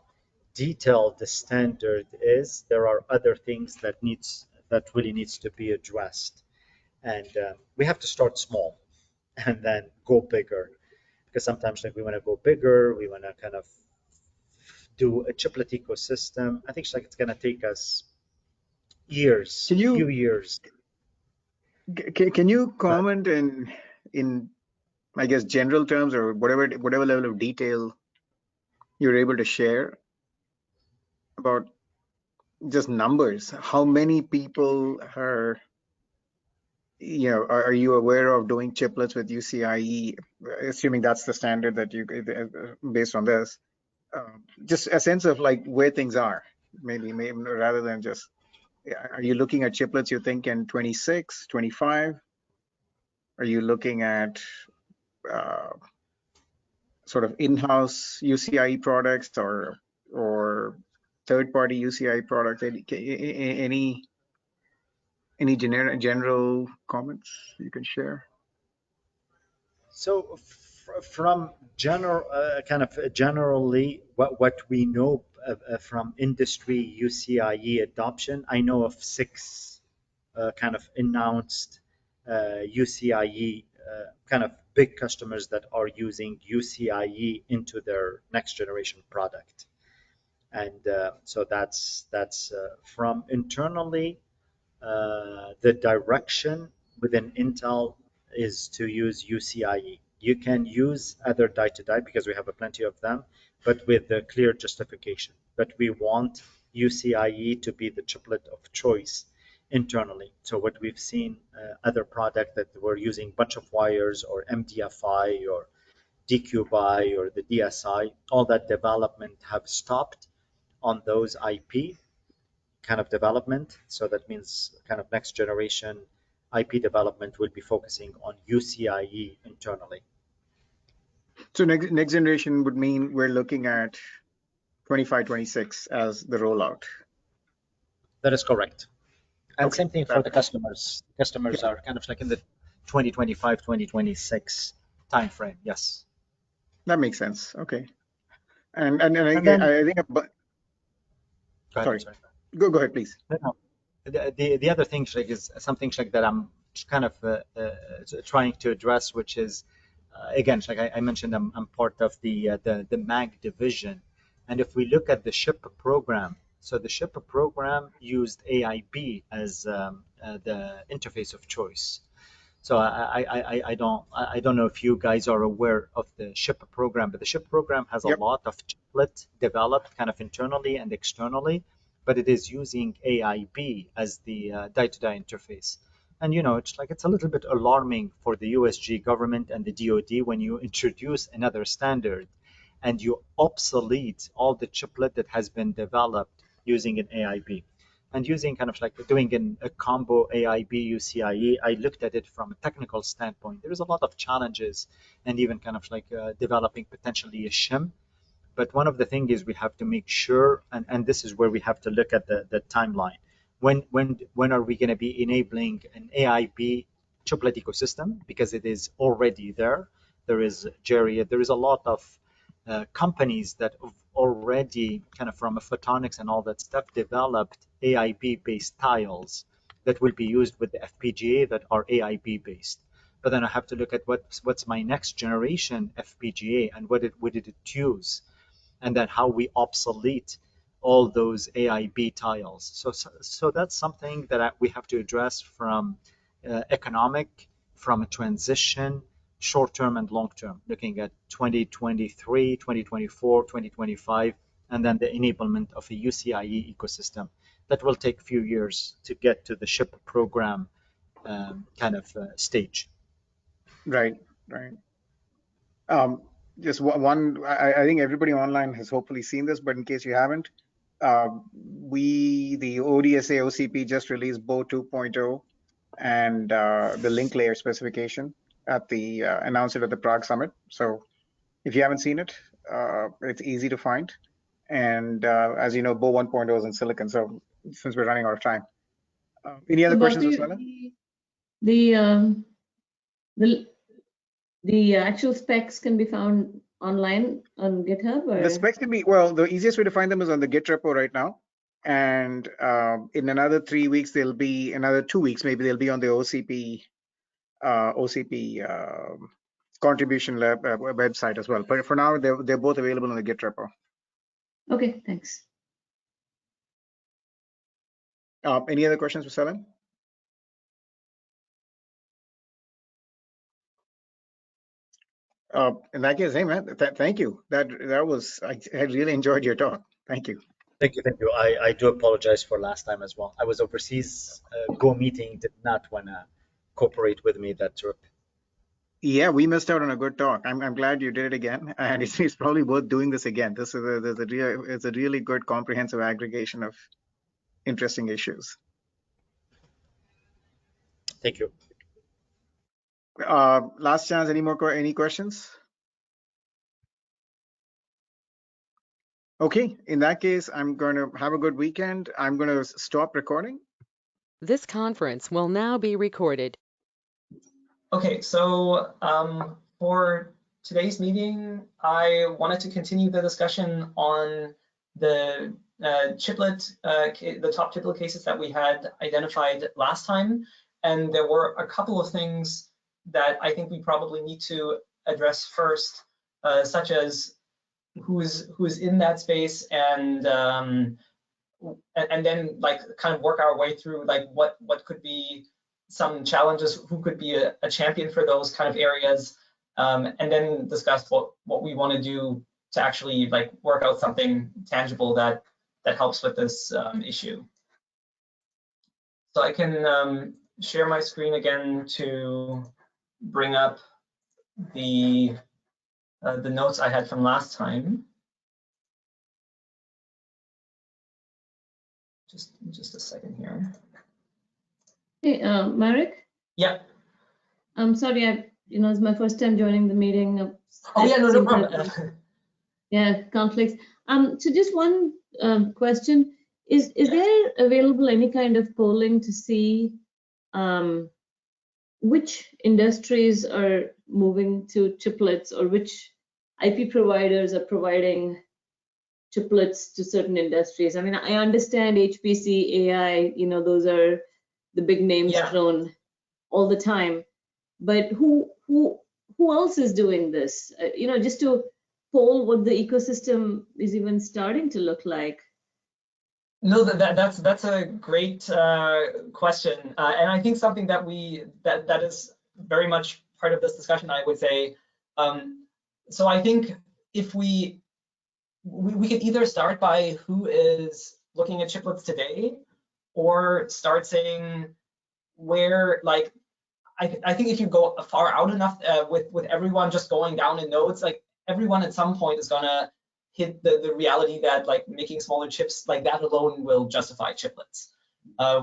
detailed the standard is. There are other things that really needs to be addressed, and we have to start small and then go bigger. Because sometimes like we want to go bigger, we want to kind of do a chiplet ecosystem. I think it's going to take us years, Can few you years. can you But comment in I guess general terms or whatever level of detail you're able to share about just numbers? How many people are are you aware of doing chiplets with UCIe, assuming that's the standard that you based on this? Just a sense of like where things are, maybe rather than just, are you looking at chiplets you think in 26, 25? Are you looking at uh, sort of in-house UCIe products or third-party UCIe products? Any general comments you can share? so from general, kind of generally, what we know from industry UCIe adoption, I know of six kind of announced UCIe kind of big customers that are using UCIe into their next generation product. And so that's from internally. The direction within Intel is to use UCIe. You can use other die-to-die because we have a plenty of them, but with a clear justification. But we want UCIe to be the chiplet of choice internally. So what we've seen, other product that were using bunch of wires or MDFI or DQBI or the DSI, all that development have stopped on those IP kind of development. So that means kind of next generation IP development will be focusing on UCIe internally. So next generation would mean we're looking at 25, 26 as the rollout. That is correct. And Okay. same thing for the customers. Customers are kind of like in the 2025, 2026 timeframe. Yes. That makes sense. Okay. And And then, I think, go ahead, I'm sorry, sorry. go ahead, please. No. The other thing, Sheikh, is something, Sheikh, that I'm kind of trying to address, which is, again, like I mentioned, I'm part of the MAG division. And if we look at the SHIP program, so the SHIP program used AIB as the interface of choice. So I don't know if you guys are aware of the SHIP program, but the SHIP program has a Yep. lot of chiplet developed kind of internally and externally, but it is using AIB as the die-to-die interface. And it's a little bit alarming for the USG government and the DoD when you introduce another standard and you obsolete all the chiplet that has been developed using an AIB and using kind of like doing a combo AIB UCIe. I looked at it from a technical standpoint. There is a lot of challenges and even kind of like developing potentially a shim. But one of the things is we have to make sure, and this is where we have to look at the timeline. When are we going to be enabling an AIB chiplet ecosystem? Because it is already there. There is Jerry. There is a lot of companies that have already kind of from a photonics and all that stuff developed AIB based tiles that will be used with the FPGA that are AIB based. But then I have to look at what's my next generation FPGA and what did it use, and then how we obsolete all those AIB tiles. So that's something that we have to address from economic, from a transition, short term and long term, looking at 2023, 2024, 2025, and then the enablement of a UCIe ecosystem. That will take a few years to get to the SHIP program kind of stage. Right. Um, just one, I think everybody online has hopefully seen this, but in case you haven't, the ODSA OCP just released Bo 2.0 and the link layer specification at the announced it at the Prague Summit. So if you haven't seen it, it's easy to find. And as you know, Bo 1.0 is in silicon. So since we're running out of time, Any other So, questions, Bapu, Swala? the actual specs can be found online on GitHub, The or specs can be, well, the easiest way to find them is on the Git repo right now. And in another 3 weeks, they'll be, another 2 weeks, maybe they'll be on the OCP contribution lab website as well. But for now, they're both available on the Git repo. okay, thanks. Any other questions for Salim? In that case, hey man, thank you. That was, I really enjoyed your talk. Thank you. Thank you, thank you. I do apologize for last time as well. I was overseas. Go meeting did not want to cooperate with me that trip. Yeah, we missed out on a good talk. I'm glad you did it again, and it's probably worth doing this again. This is it's a really good comprehensive aggregation of interesting issues. Thank you. Last chance. Any questions? Okay, in that case, I'm going to have a good weekend. I'm going to stop recording. This conference will now be recorded. Okay, so for today's meeting, I wanted to continue the discussion on the the top chiplet cases that we had identified last time. And there were a couple of things that I think we probably need to address first, such as who's in that space, and then like kind of work our way through like what could be some challenges, who could be a champion for those kind of areas, and then discuss what we want to do to actually like work out something tangible that helps with this issue. So I can share my screen again to bring up the notes I had from last time. Just a second here. Hey, Marek? Yeah. I'm sorry, it's my first time joining the meeting. Oh yeah, no problem. Yeah, conflicts. So just one question: is there available any kind of polling to see which industries are moving to chiplets, or which IP providers are providing chiplets to certain industries? I mean, I understand HPC, AI, those are the big names thrown all the time, but who else is doing this? Just to poll what the ecosystem is even starting to look like. No, that's a great question, and I think something that is very much part of this discussion, I would say. So I think if we could either start by who is looking at chiplets today, or start saying where, like, I think if you go far out enough with everyone just going down in nodes, like everyone at some point is gonna hit the reality that like making smaller chips, like that alone will justify chiplets,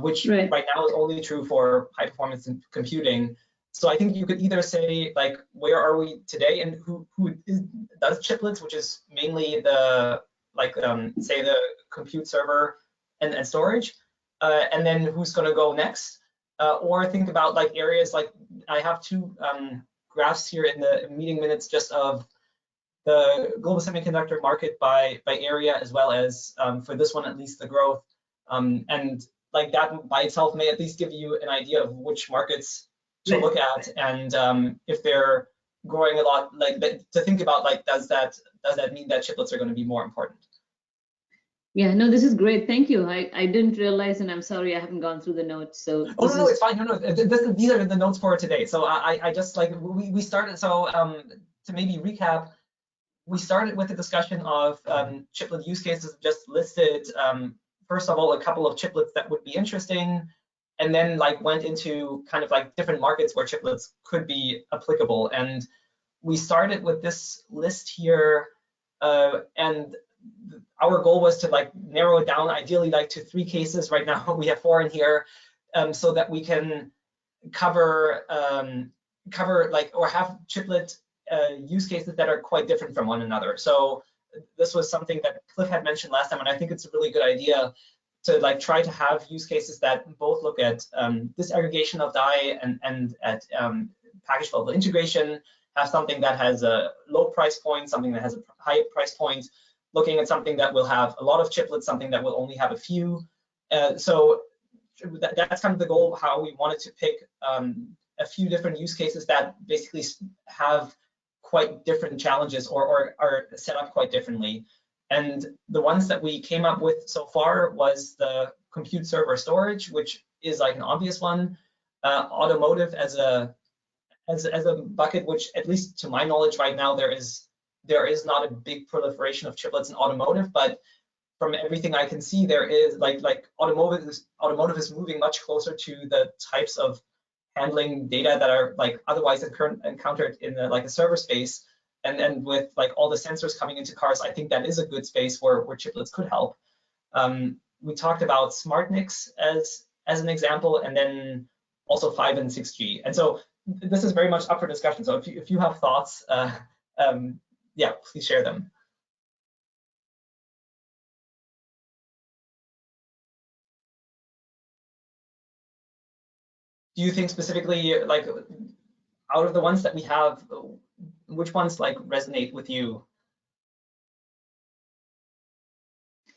which right now is only true for high performance computing. So I think you could either say like, where are we today, and who does chiplets, which is mainly the say the compute server and storage, and then who's going to go next, or think about like areas like, I have two graphs here in the meeting minutes just of the global semiconductor market by area, as well as for this one at least the growth, and like that by itself may at least give you an idea of which markets to look at, and if they're growing a lot, like to think about like, does that mean that chiplets are going to be more important? Yeah, no, this is great. Thank you. I didn't realize, and I'm sorry I haven't gone through the notes. So oh no, it's fine. No, these are the notes for today. So I just like we started. So to maybe recap, we started with the discussion of chiplet use cases, just listed first of all a couple of chiplets that would be interesting, and then like went into kind of like different markets where chiplets could be applicable. And we started with this list here, and our goal was to like narrow it down, ideally like to 3 cases. Right now we have 4 in here, so that we can cover like, or have chiplet use cases that are quite different from one another. So this was something that Cliff had mentioned last time, and I think it's a really good idea to like try to have use cases that both look at disaggregation of die and at package level integration, have something that has a low price point, something that has a high price point, looking at something that will have a lot of chiplets, something that will only have a few. So that's kind of the goal, how we wanted to pick a few different use cases that basically have quite different challenges or are set up quite differently. And the ones that we came up with so far was the compute server storage, which is like an obvious one, automotive as a bucket, which at least to my knowledge right now, there is not a big proliferation of chiplets in automotive, but from everything I can see, there is like automotive is moving much closer to the types of handling data that are like otherwise encountered in the, like a server space. And with like all the sensors coming into cars, I think that is a good space where chiplets could help. We talked about SmartNICs as an example, and then also 5 and 6G. And so this is very much up for discussion. So if you have thoughts, yeah, please share them. Do you think specifically, like, out of the ones that we have, which ones like resonate with you?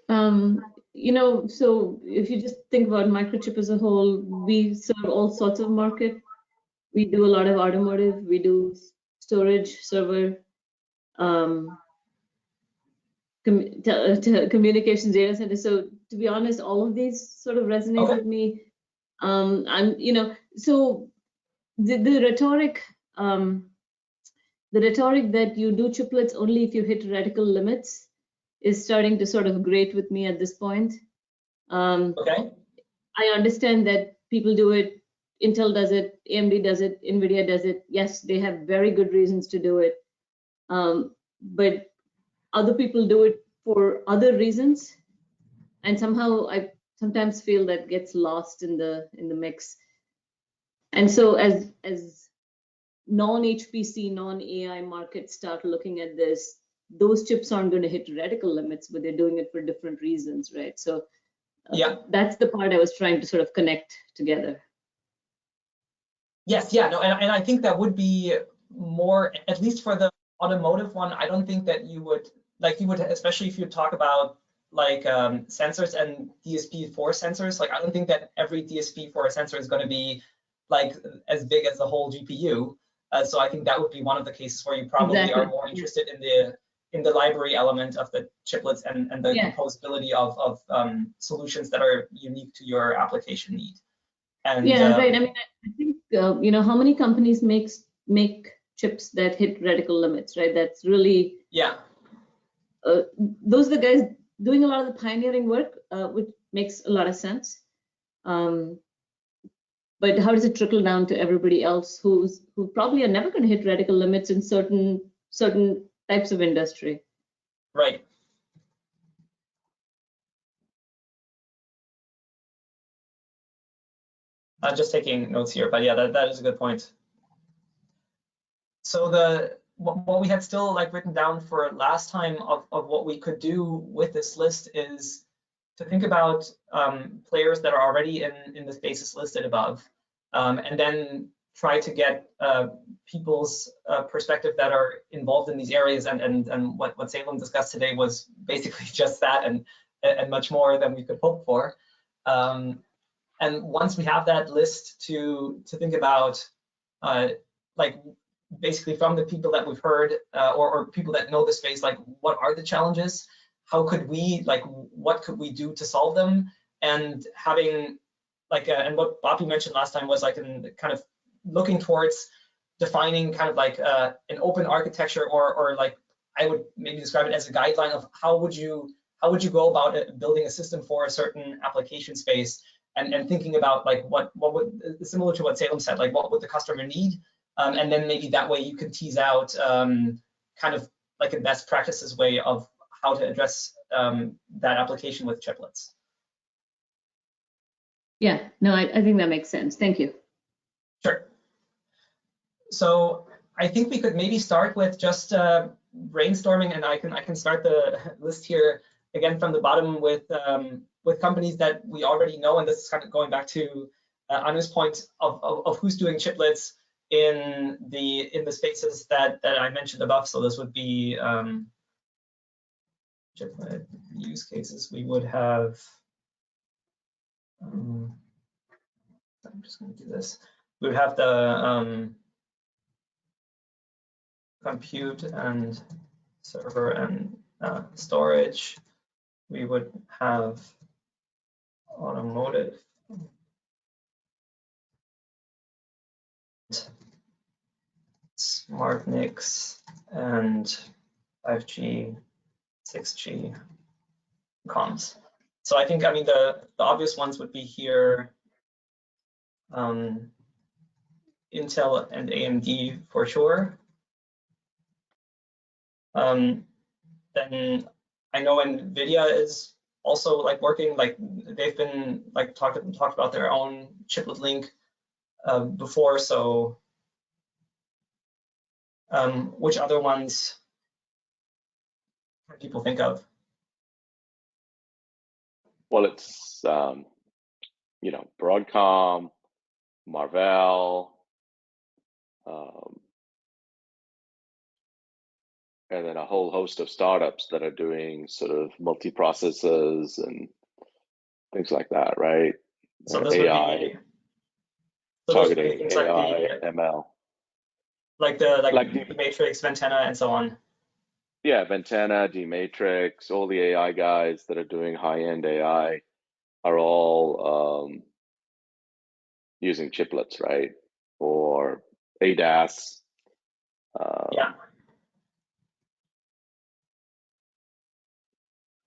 You know, so if you just think about microchip as a whole, we serve all sorts of market. We do a lot of automotive, we do storage, server, communications data center. So to be honest, all of these sort of resonate with me. And you know, so the rhetoric that you do chiplets only if you hit reticle limits is starting to sort of grate with me at this point. Okay. I understand that people do it, Intel does it, AMD does it, NVIDIA does it. Yes, they have very good reasons to do it. But other people do it for other reasons. And somehow I sometimes feel that gets lost in the mix. And so as non-HPC, non-AI markets start looking at this, those chips aren't going to hit reticle limits, but they're doing it for different reasons, right? So yeah, that's the part I was trying to sort of connect together. Yes, yeah, no, and I think that would be more, at least for the automotive one, I don't think that you would, especially if you talk about like sensors and DSP4 sensors, like I don't think that every DSP4 sensor is going to be like as big as the whole GPU. So I think that would be one of the cases where you probably are more interested in the library element of the chiplets and the composability of solutions that are unique to your application need. And, right. I mean, I think you know, how many companies make chips that hit reticle limits, right? That's really those are the guys doing a lot of the pioneering work, which makes a lot of sense. But how does it trickle down to everybody else who probably are never going to hit reticle limits in certain types of industry? Right. I'm just taking notes here, but yeah, that is a good point. So what we had still like written down for last time of what we could do with this list is to think about players that are already in the spaces listed above, and then try to get people's perspective that are involved in these areas. And what Salem discussed today was basically just that and much more than we could hope for. And once we have that list to think about, like basically from the people that we've heard or people that know the space, like what are the challenges? How could we, like, what could we do to solve them? And having like, and what Bobby mentioned last time was like in kind of looking towards defining kind of like an open architecture or like I would maybe describe it as a guideline of how would you go about building a system for a certain application space. And thinking about like what would, similar to what Salem said, like what would the customer need, and then maybe that way you can tease out kind of like a best practices way of how to address that application with chiplets. Yeah, no, I think that makes sense. Thank you. Sure. So I think we could maybe start with just brainstorming, and I can start the list here again, from the bottom with companies that we already know, and this is kind of going back to Anu's point of who's doing chiplets in the spaces that I mentioned above. So this would be chiplet use cases. We would have. I'm just going to do this. We would have the compute and server and storage. We would have automotive, smart NICs, and 5G, 6G comms. So I think, I mean, the obvious ones would be here, Intel and AMD for sure. Then I know NVIDIA is also like working, like they've been like talked about their own chiplet link before. So which other ones can people think of? Well, it's you know, Broadcom, Marvell, and then a whole host of startups that are doing sort of multi-processors and things like that, right? So this AI, would be targeting things AI, like ML. Like the Matrix, Ventana, and so on. Yeah, Ventana, D-Matrix, all the AI guys that are doing high-end AI are all using chiplets, right? Or ADAS. Yeah.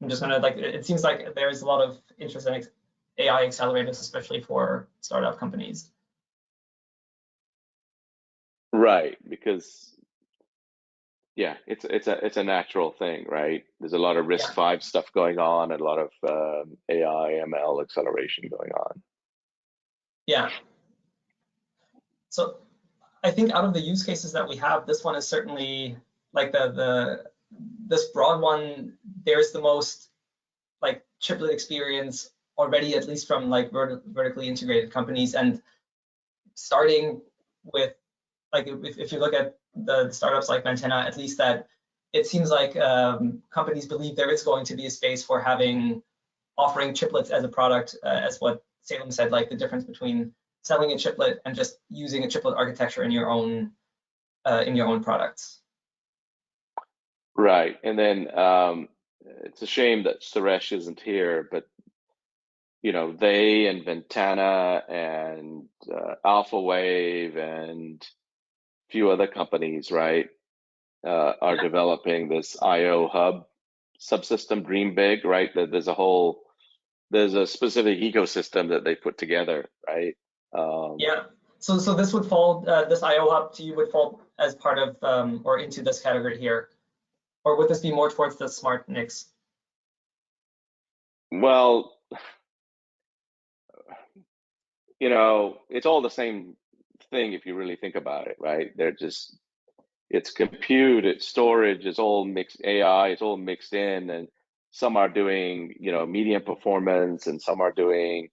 I'm just gonna it seems like there's a lot of interest in AI accelerators, especially for startup companies. Right, because yeah, it's a natural thing, right? There's a lot of RISC-V stuff going on and a lot of AI, ML acceleration going on. Yeah. So I think out of the use cases that we have, this one is certainly like this broad one. There's the most like chiplet experience already, at least from like vertically integrated companies, and starting with like if you look at the startups like Ventana, at least that it seems like companies believe there is going to be a space for offering chiplets as a product, as what Salem said, like the difference between selling a chiplet and just using a chiplet architecture in your own products. Right, and then it's a shame that Suresh isn't here, but you know, they and Ventana and AlphaWave and a few other companies, right, are developing this I/O hub subsystem, Dream Big, right? There's a specific ecosystem that they put together, right? Yeah. So this would fall, this I/O hub to you would fall as part of or into this category here, or would this be more towards the smart NICs? Well, you know, it's all the same thing if you really think about it, right? It's compute, it's storage, it's all mixed, AI, it's all mixed in, and some are doing, you know, medium performance, and some are doing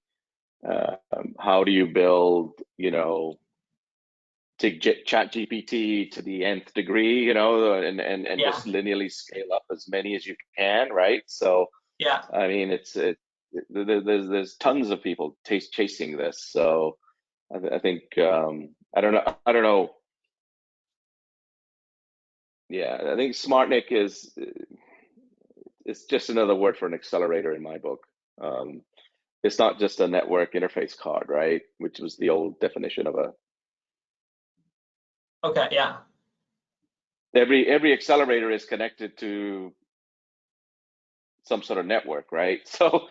how do you build, you know, take chat GPT to the nth degree, you know, and just linearly scale up as many as you can, right? So yeah, I mean, there's tons of people chasing this. So I think I don't know. Yeah, I think SmartNIC it's just another word for an accelerator in my book. It's not just a network interface card, right? Which was the old definition of a. Okay, yeah. Every accelerator is connected to some sort of network, right? So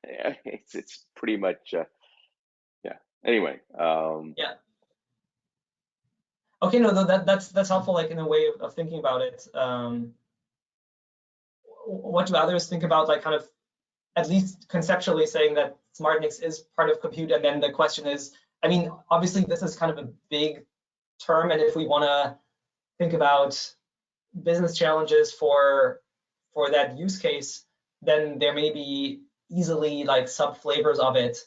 it's pretty much yeah. Anyway. Yeah. Okay, no, that's helpful, like in a way of thinking about it. What do others think about, like, kind of at least conceptually saying that SmartNICs is part of compute? And then the question is, I mean, obviously this is kind of a big term, and if we want to think about business challenges for that use case, then there may be easily like sub flavors of it.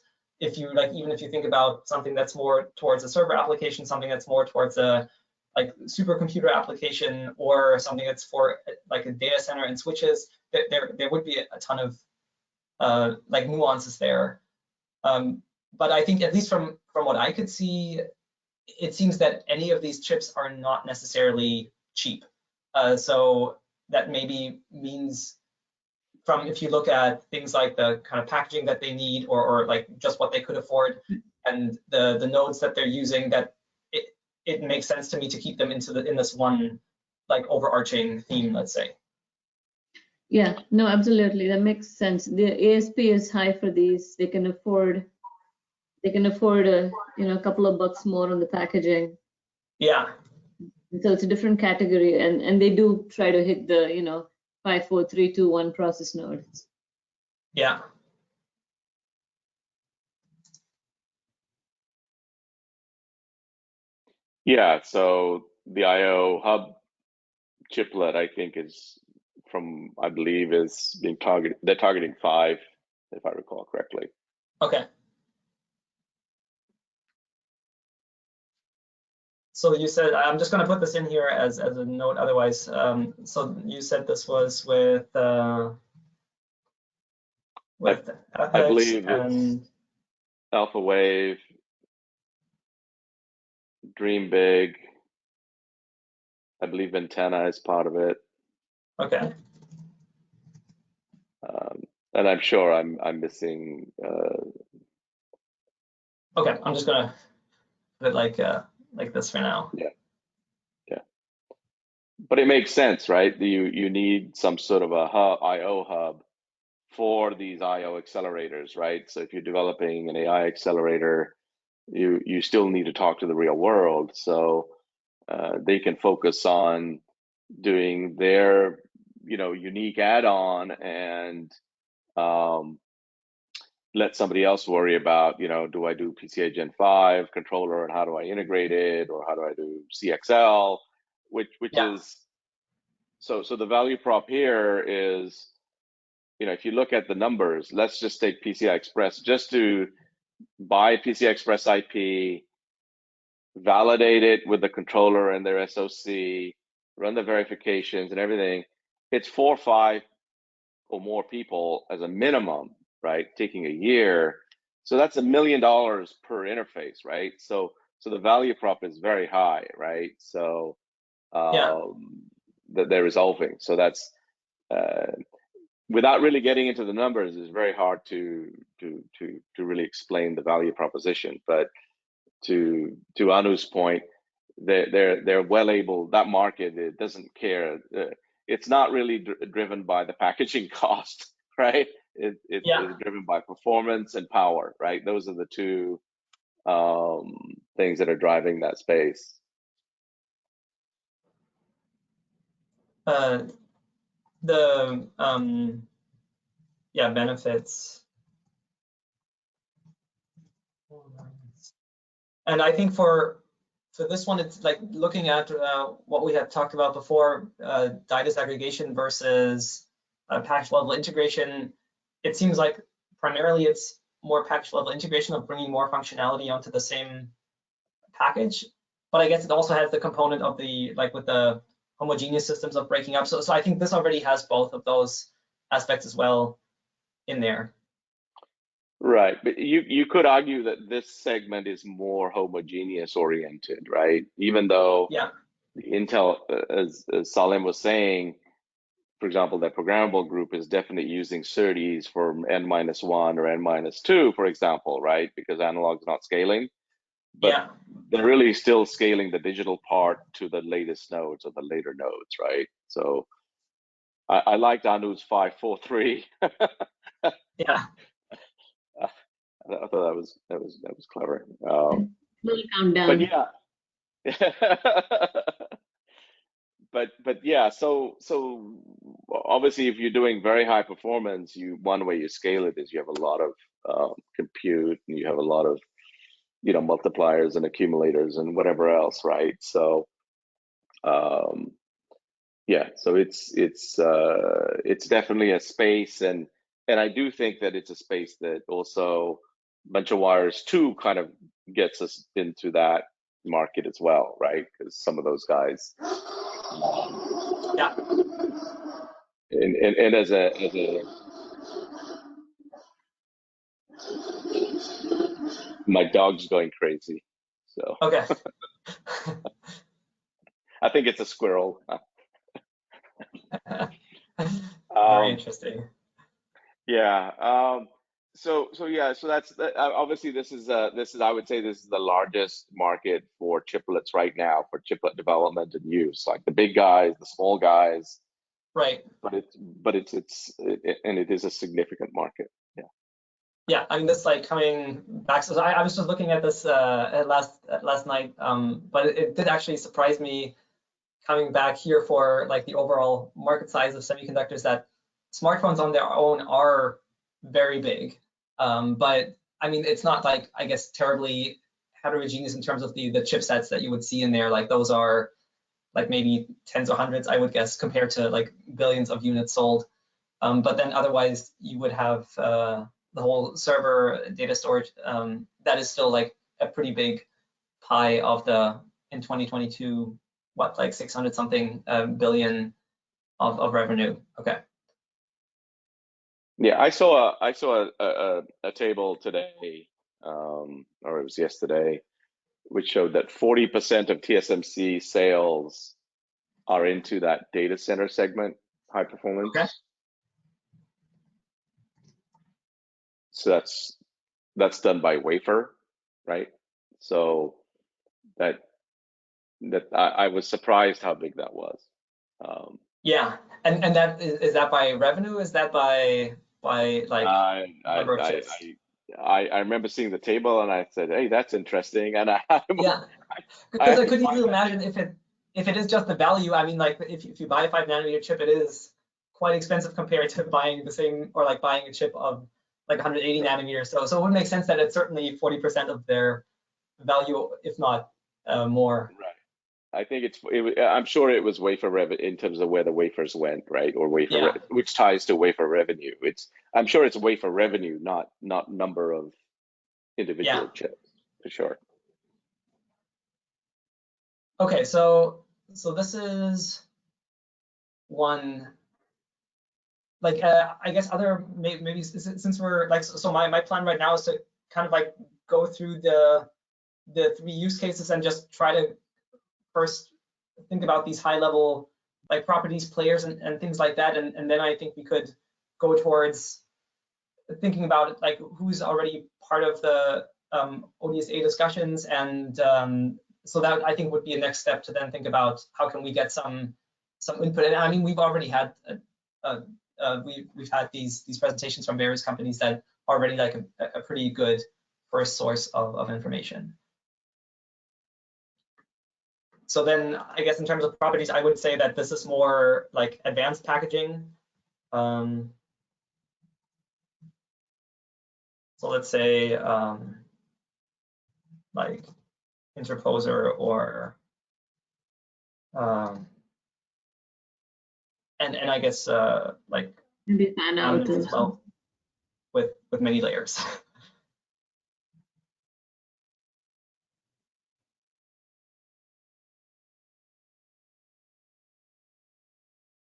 If you like, even if you think about something that's more towards a server application, something that's more towards a like supercomputer application, or something that's for like a data center and switches, there would be a ton of like nuances there. But I think, at least from what I could see, it seems that any of these chips are not necessarily cheap. So that maybe means, from if you look at things like the kind of packaging that they need, or like just what they could afford, and the nodes that they're using, that it makes sense to me to keep them in this one like overarching theme, let's say. Yeah, no, absolutely, that makes sense. The ASP is high for these. They can afford a a couple of bucks more on the packaging. Yeah. So it's a different category, and they do try to hit the 5, 4, 3, 2, 1 process nodes. Yeah. Yeah, so the IO hub chiplet, I think, is I believe is being targeted. They're targeting 5, if I recall correctly. Okay. So you said, I'm just going to put this in here as a note, otherwise. So you said this was with I Apex believe and it's Alpha Wave, Dream Big. I believe Antenna is part of it. okay. And I'm sure I'm missing. Okay, I'm just gonna put it like this for now. Yeah. But it makes sense, right? You need some sort of a IO hub for these IO accelerators, right? So if you're developing an AI accelerator, you still need to talk to the real world, so they can focus on doing their unique add-on, and let somebody else worry about, do I do PCIe Gen 5 controller, and how do I integrate it, or how do I do CXL, which Yeah. is so the value prop here is, if you look at the numbers, let's just take PCI Express, just to buy PCI Express IP, validate it with the controller and their SoC, run the verifications and everything. It's 4 or 5 or more people as a minimum, right? Taking a year. So that's $1 million per interface, right? So the value prop is very high, right? So that they're resolving. So that's without really getting into the numbers, it's very hard to really explain the value proposition. But to Anu's point, they're well able. That market, it doesn't care. It's not really driven by the packaging cost, right? It's driven by performance and power, right? Those are the two things that are driving that space. The benefits. And I think for this one, it's like looking at what we had talked about before, data disaggregation versus package level integration. It seems like primarily it's more package level integration of bringing more functionality onto the same package. But I guess it also has the component of the, like with the homogeneous systems, of breaking up. So I think this already has both of those aspects as well in there. Right, but you could argue that this segment is more homogeneous oriented, right? Even though the Intel, as Salim was saying, for example, that programmable group is definitely using SerDes for N-1 or N-2, for example, right? Because analog is not scaling. But they're really still scaling the digital part to the latest nodes or the later nodes, right? So I liked Anu's 5-4-3. Yeah. I thought that was clever. Little countdown. But yeah. but yeah, so obviously if you're doing very high performance, one way you scale it is you have a lot of compute, and you have a lot of multipliers and accumulators and whatever else, right? So yeah, so it's definitely a space, and I do think that it's a space that also bunch of wires too kind of gets us into that market as well, right? Because some of those guys, Yeah. and as a my dog's going crazy, so Okay. I think it's a squirrel. Very Um, interesting. yeah. So yeah. So that's obviously this is I would say this is the largest market for chiplets right now for chiplet development and use. Like the big guys, the small guys, Right. but it is a significant market. Yeah. Yeah, I mean, this like coming back. So I was just looking at this last night, but it did actually surprise me coming back here for like the overall market size of semiconductors, that smartphones on their own are very big. But I mean, it's not like, I guess, terribly heterogeneous in terms of the chipsets that you would see in there. Like those are like maybe tens or hundreds, I would guess, compared to like billions of units sold. But then otherwise you would have the whole server data storage that is still like a pretty big pie of the, in 2022, what, like 600 something billion of revenue. Okay. Yeah. I saw a table today, or it was yesterday, which showed that 40% of TSMC sales are into that data center segment, high performance. Okay. So that's done by wafer, right? So that I was surprised how big that was. Yeah, and that is that by revenue? Is that by like number of chips? I remember seeing the table and I said, "Hey, that's interesting." And Yeah, I because had I to could find easily that. imagine if it is just the value. I mean, like if you buy a 5 nanometer chip, it is quite expensive compared to buying the same, or like buying a chip of like 180 nanometers. So it would make sense that it's certainly 40% of their value, if not more. Right. I think I'm sure it was wafer revenue in terms of where the wafers went, right? Or Yeah, which ties to wafer revenue. I'm sure it's wafer revenue, not number of yeah. individual chips, for sure. Okay, so this is one, like I guess other maybe since we're like, so my plan right now is to kind of like go through the 3 use cases and just try to first think about these high level like properties, players, and things like that, and then I think we could go towards thinking about like who's already part of the ODSA discussions, and so that I think would be a next step to then think about how can we get some input. And I mean, we've already had we've had these presentations from various companies that are already like a pretty good first source of information. So then I guess in terms of properties, I would say that this is more like advanced packaging. So let's say like interposer, or and I guess like Maybe fan out laminates or as well, with many layers.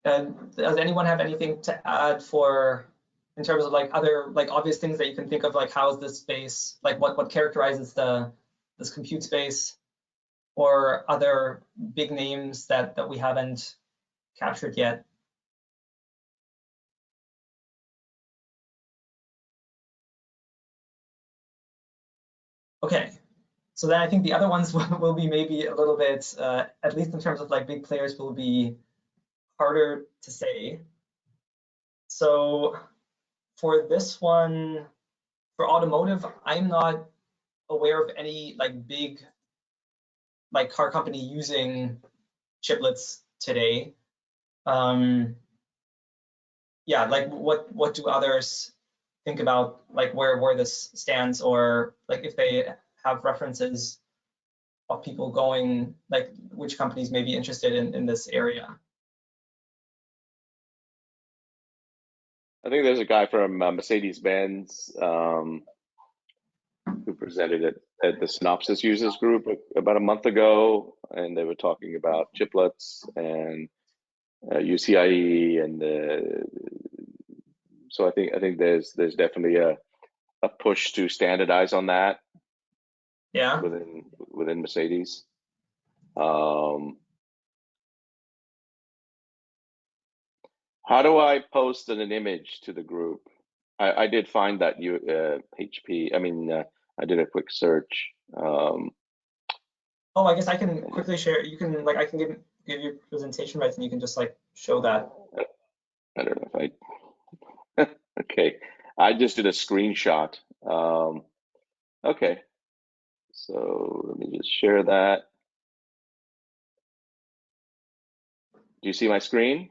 And does anyone have anything to add for, in terms of like other like obvious things that you can think of, like how is this space, like what characterizes this compute space, or other big names that we haven't captured yet? Okay, so then I think the other ones will be maybe a little bit, at least in terms of like big players, will be harder to say. So for this one, for automotive, I'm not aware of any like big like car company using chiplets today. Yeah, like what do others think about, like where this stands, or like if they have references of people going, like which companies may be interested in this area? I think there's a guy from Mercedes-Benz who presented it at the Synopsys Users Group about a month ago, and they were talking about chiplets and UCIe, and so I think there's definitely a push to standardize on that. Yeah. Within Mercedes. How do I post an image to the group? I did find that HP. I mean, I did a quick search. Oh, I guess I can quickly share. You can I can give you presentation rights, and you can just show that. I don't know if I. Okay, I just did a screenshot. Okay, so let me just share that. Do you see my screen?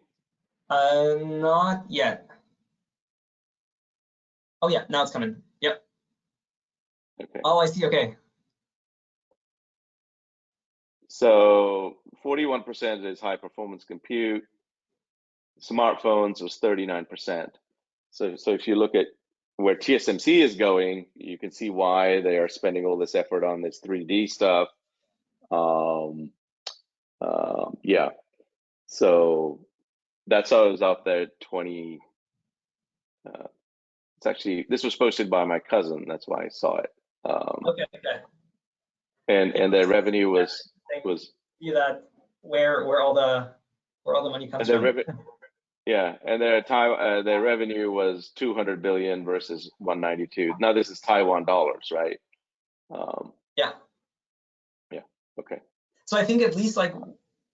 Not yet. Oh yeah, now it's coming. Yep. Okay. Oh, I see. Okay. So 41% is high performance compute. Smartphones was 39%. So if you look at where TSMC is going, you can see why they are spending all this effort on this 3D stuff. Yeah. So that's how it was out there. 20. It's actually, this was posted by my cousin. That's why I saw it. Okay. And their revenue was see that where all the money comes from. Yeah, and their revenue was 200 billion versus 192. Now this is Taiwan dollars, right? Yeah. Yeah. Okay. So I think at least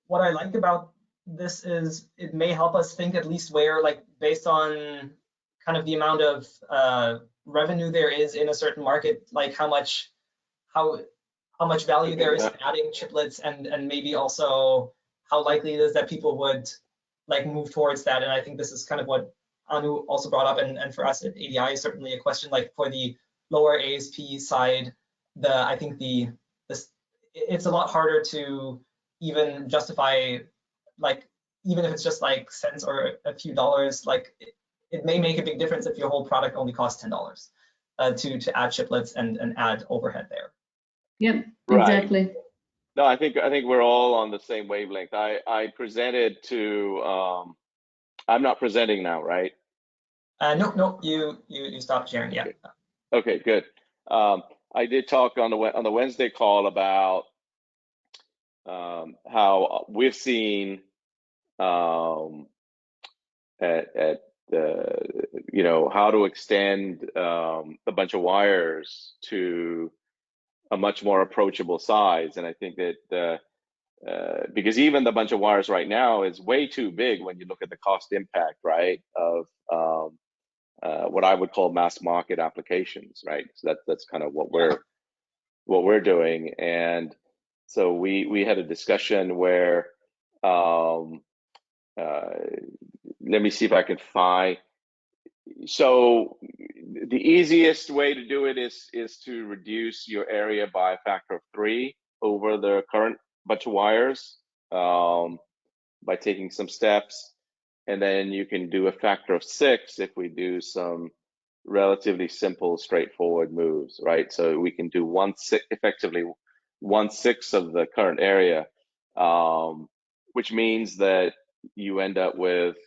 what I like about this is it may help us think at least where based on kind of the amount of revenue there is in a certain market, how much value there is in adding chiplets, and maybe also how likely it is that people would move towards that. And I think this is kind of what Anu also brought up, and for us at ADI is certainly a question for the lower ASP side. I think it's a lot harder to even justify, even if it's just cents or a few dollars, it may make a big difference if your whole product only costs $10 to add chiplets and add overhead there. Yep, right. Exactly. No, I think we're all on the same wavelength. I presented to. I'm not presenting now, right? No, you stopped sharing. Yeah. Okay, good. I did talk on the Wednesday call about how we've seen how to extend a bunch of wires to a much more approachable size, and I think that because even the bunch of wires right now is way too big when you look at the cost impact, right, of what I would call mass market applications, right? So that's kind of what we're doing. And so we had a discussion where let me see if I can find. So the easiest way to do it is to reduce your area by a factor of 3 over the current bunch of wires by taking some steps, and then you can do a factor of 6 if we do some relatively simple, straightforward moves, right? So we can do effectively 1/6 of the current area, which means that you end up with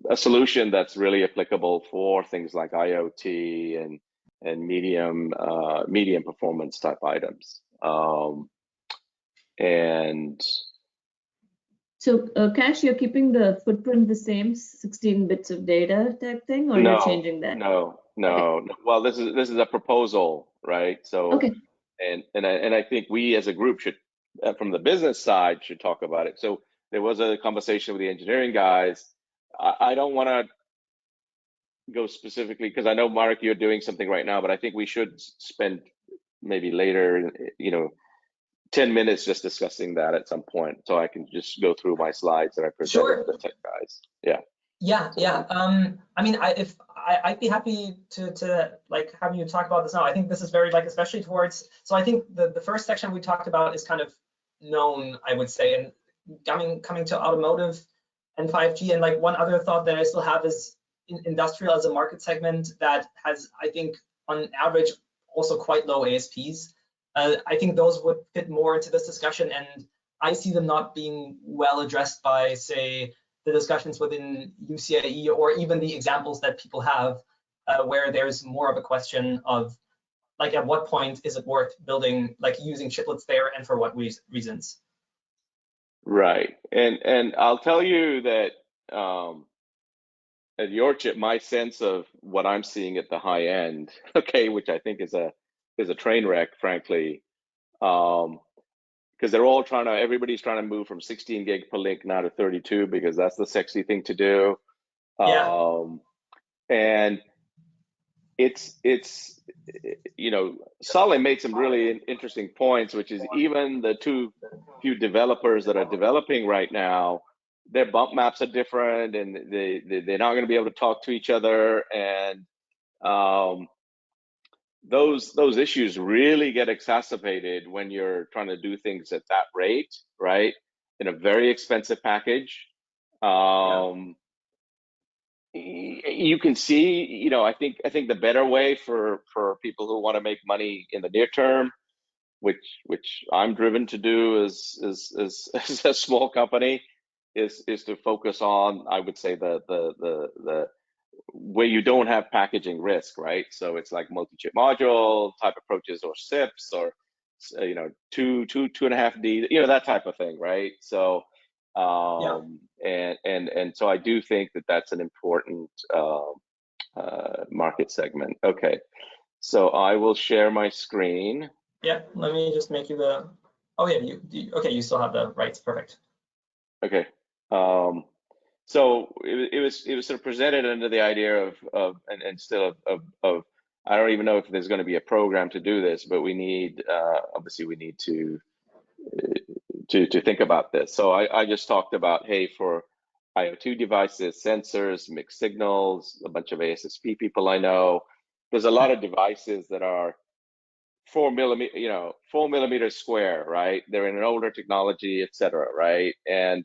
a solution that's really applicable for things like IoT and medium performance type items. And so, Cash, you're keeping the footprint the same, 16 bits of data type thing, or you're changing that? No. Okay. Well, this is a proposal, right? So, okay. And I think we as a group should, from the business side, should talk about it. So there was a conversation with the engineering guys. I don't want to go specifically because I know, Mark, you're doing something right now, but I think we should spend maybe later, 10 minutes just discussing that at some point, so I can just go through my slides that I presented to the tech guys. Yeah. I mean, I'd be happy to have you talk about this now. I think this is very especially towards. So I think the first section we talked about is kind of known, I would say, and coming to automotive and 5G. And like one other thought that I still have is industrial as a market segment that has, I think, on average, also quite low ASPs. I think those would fit more into this discussion, and I see them not being well addressed by, say, the discussions within UCIe or even the examples that people have, where there's more of a question of, like, at what point is it worth building, like using chiplets there, and for what reasons? Right, and I'll tell you that at your chip, my sense of what I'm seeing at the high end, okay, which I think is a train wreck, frankly, because they're all everybody's trying to move from 16 gig per link now to 32 because that's the sexy thing to do. Yeah. And it's you know, Saleh made some really interesting points, which is even the few developers that are developing right now, their bump maps are different, and they're not going to be able to talk to each other, and those issues really get exacerbated when you're trying to do things at that rate, right? In a very expensive package. You can see, you know, I think the better way for people who want to make money in the near term, which I'm driven to do as a small company, is to focus on, I would say, the where you don't have packaging risk, right? So it's like multi-chip module type approaches, or SIPs, or you know, 2.5D, you know, that type of thing, right? So and so I do think that that's an important market segment. Okay, so I will share my screen. Yeah, let me just make you the. Oh yeah, okay, you still have the rights. Perfect. Okay. So it was sort of presented under the idea of I don't even know if there's going to be a program to do this, but we need obviously we need to think about this. So I just talked about, hey, for IoT devices, sensors, mixed signals, a bunch of ASSP people I know, there's a lot of devices that are 4 millimeters square, right? They're in an older technology, et cetera, right? And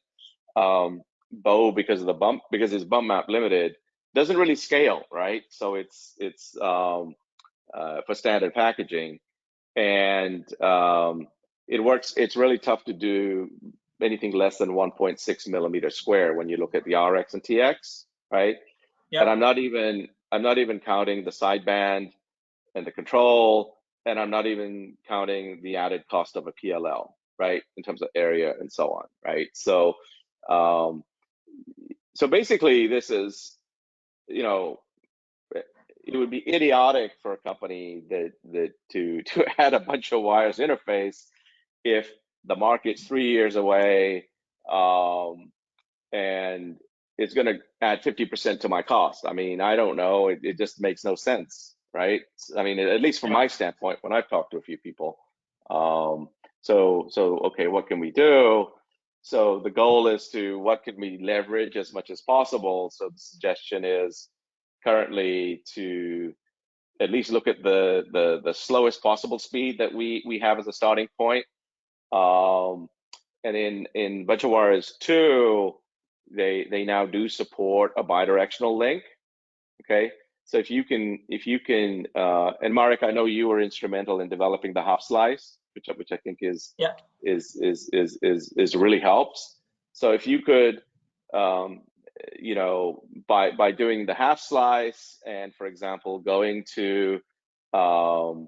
Bo, because his bump map limited, doesn't really scale, right? So it's for standard packaging, and it works. It's really tough to do anything less than 1.6 millimeters square when you look at the RX and TX, right? Yep. And I'm not even counting the sideband and the control, and I'm not even counting the added cost of a PLL, right, in terms of area and so on, right? So so basically, this is, you know, it would be idiotic for a company that to add a bunch of wires interface if the market's 3 years away, and it's going to add 50% to my cost. I mean, I don't know. It just makes no sense, right? I mean, at least from my standpoint, when I've talked to a few people. So okay, what can we do? So the goal is to, what can we leverage as much as possible? So the suggestion is currently to at least look at the slowest possible speed that we have as a starting point. And in Virtual Wires 2, they now do support a bidirectional link. Okay, so if you can, and Marek, I know you were instrumental in developing the half slice, which I think is really helps. So if you could, you know, by doing the half slice, and for example going to a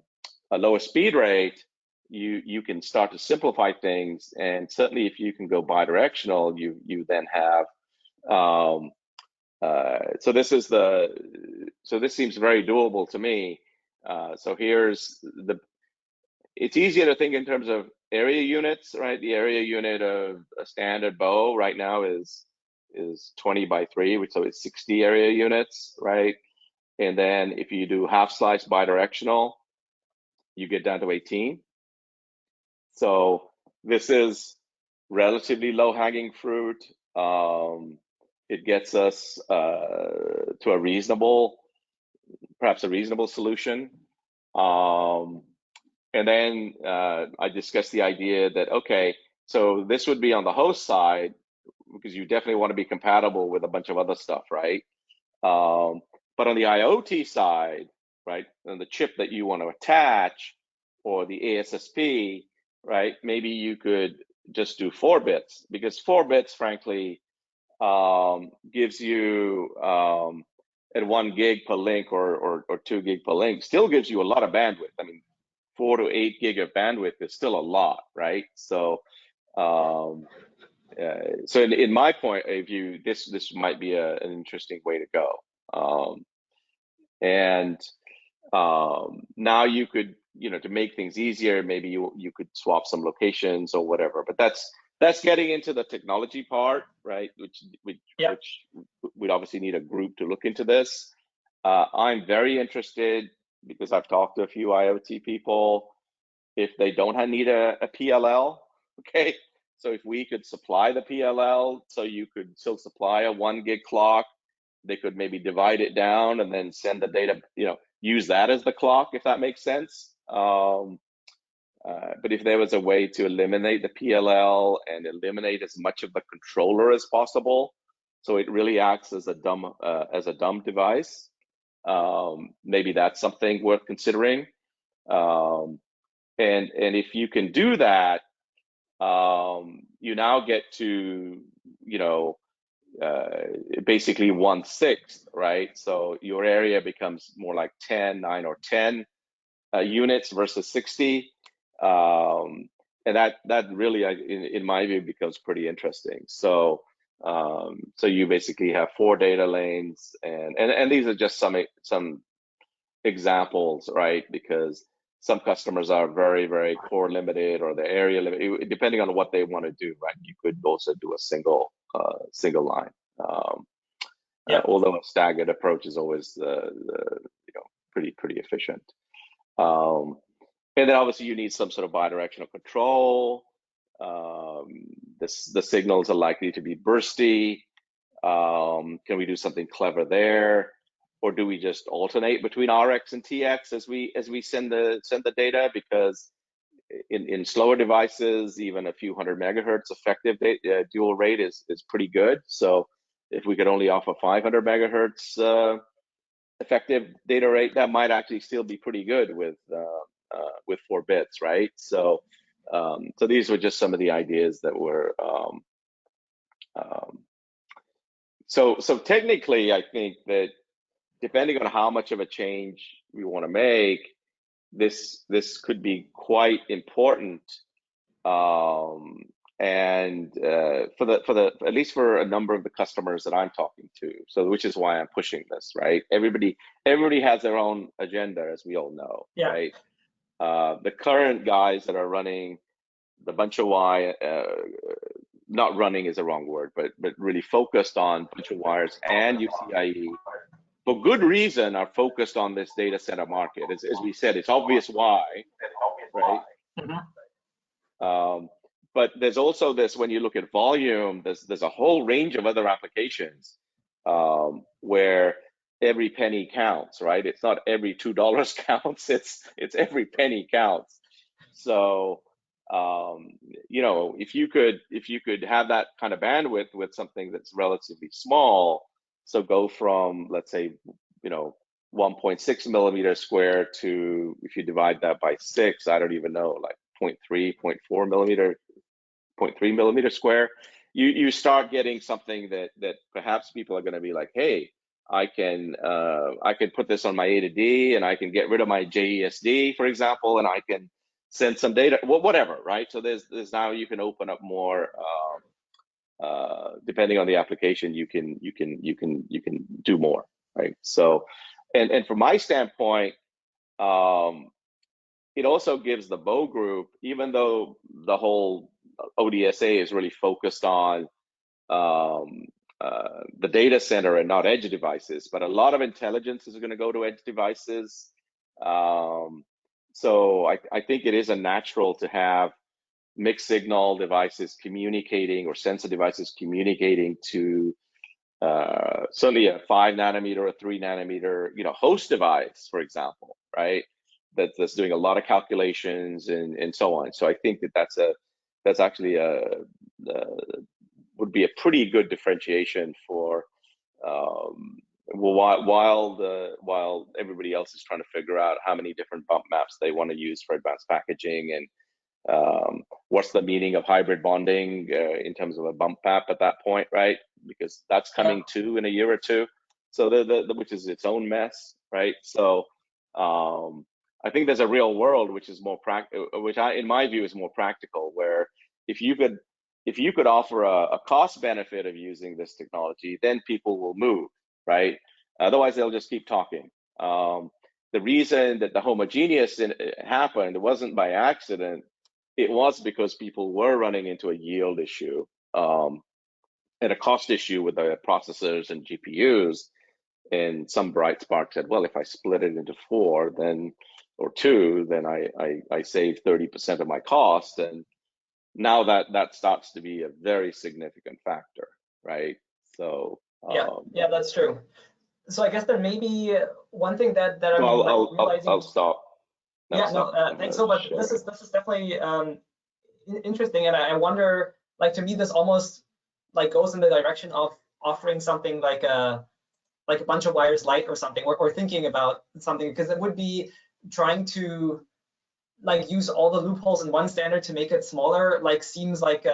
lower speed rate, you can start to simplify things. And certainly if you can go bidirectional, you then have so this seems very doable to me. So here's it's easier to think in terms of area units, right? The area unit of a standard bow right now is 20 by 3, so it's 60 area units, right? And then if you do half slice bidirectional, you get down to 18. So this is relatively low hanging fruit. It gets us to a reasonable, perhaps a reasonable solution. And then I discussed the idea that, okay, so this would be on the host side, because you definitely want to be compatible with a bunch of other stuff, right? But on the IoT side, right, and the chip that you want to attach or the ASSP, right, maybe you could just do 4 bits, because 4 bits, frankly, gives you at 1 gig per link or 2 gig per link, still gives you a lot of bandwidth. I mean, 4 to 8 gig of bandwidth is still a lot, right? So, so in my point of view, this might be an interesting way to go. And now you could, to make things easier, maybe you could swap some locations or whatever. But that's getting into the technology part, right? Which we'd obviously need a group to look into this. I'm very interested because I've talked to a few IoT people. If they don't need a PLL, okay. So if we could supply the PLL, so you could still supply a 1 gig clock, they could maybe divide it down and then send the data, use that as the clock, if that makes sense. But if there was a way to eliminate the PLL and eliminate as much of the controller as possible, so it really acts as a dumb device, maybe that's something worth considering. And if you can do that, you now get to, basically 1/6, right? So your area becomes more like 9 or 10 units versus 60. And that really, in my view, becomes pretty interesting. So so you basically have 4 data lanes, and these are just some examples, right? Because some customers are very, very core limited, or the area limited, depending on what they want to do, right? You could also do a single line. Although a staggered approach is always pretty efficient. And then obviously you need some sort of bidirectional control. The signals are likely to be bursty. Can we do something clever there? Or do we just alternate between RX and TX as we send the data? Because in slower devices, even a few hundred megahertz effective dual rate is pretty good. So if we could only offer 500 megahertz effective data rate, that might actually still be pretty good with 4 bits, right? So so these were just some of the ideas that were so technically, I think that depending on how much of a change we want to make, this could be quite important, and at least for a number of the customers that I'm talking to. So which is why I'm pushing this, right? Everybody has their own agenda, as we all know, right? The current guys that are running the bunch of wire, not running is the wrong word, but really focused on bunch of wires and UCIe, for good reason, are focused on this data center market. As we said, it's obvious why, right? But there's also this, when you look at volume, there's a whole range of other applications where every penny counts, right? It's not every $2 counts, it's every penny counts. So if you could have that kind of bandwidth with something that's relatively small, so go from, let's say, 1.6 millimeters square to, if you divide that by 6, I don't even know, like 0.3, 0.4 millimeter, 0.3 millimeter square, you start getting something that perhaps people are going to be like, hey, I can put this on my A to D, and I can get rid of my JESD, for example, and I can send some data, whatever, right? So there's now you can open up more, depending on the application, you can do more, right? So, and from my standpoint, it also gives the Bow group, even though the whole ODSA is really focused on the data center and not edge devices, but a lot of intelligence is going to go to edge devices. So I think it is a natural to have mixed signal devices communicating, or sensor devices communicating to certainly a 5 nanometer or 3 nanometer, host device, for example, right? That's doing a lot of calculations and so on. So I think that's actually would be a pretty good differentiation for while everybody else is trying to figure out how many different bump maps they want to use for advanced packaging, and what's the meaning of hybrid bonding in terms of a bump map at that point, right? Because that's coming too in a year or two. So which is its own mess, right? So I think there's a real world which is more in my view is more practical, where if you could offer a cost benefit of using this technology, then people will move, right? Otherwise, they'll just keep talking. The reason that the homogeneous happened, it wasn't by accident. It was because people were running into a yield issue and a cost issue with the processors and GPUs. And some bright spark said, well, if I split it into 4, then or 2, then I save 30% of my cost. And now that starts to be a very significant factor, right? So yeah, that's true. So I guess there may be one thing that I'm realizing. I'll stop. Thanks so much. This is definitely interesting, and I wonder, like, to me, this almost like goes in the direction of offering something like a bunch of wires light or something, or thinking about something, because it would be trying to like use all the loopholes in one standard to make it smaller. Like, seems like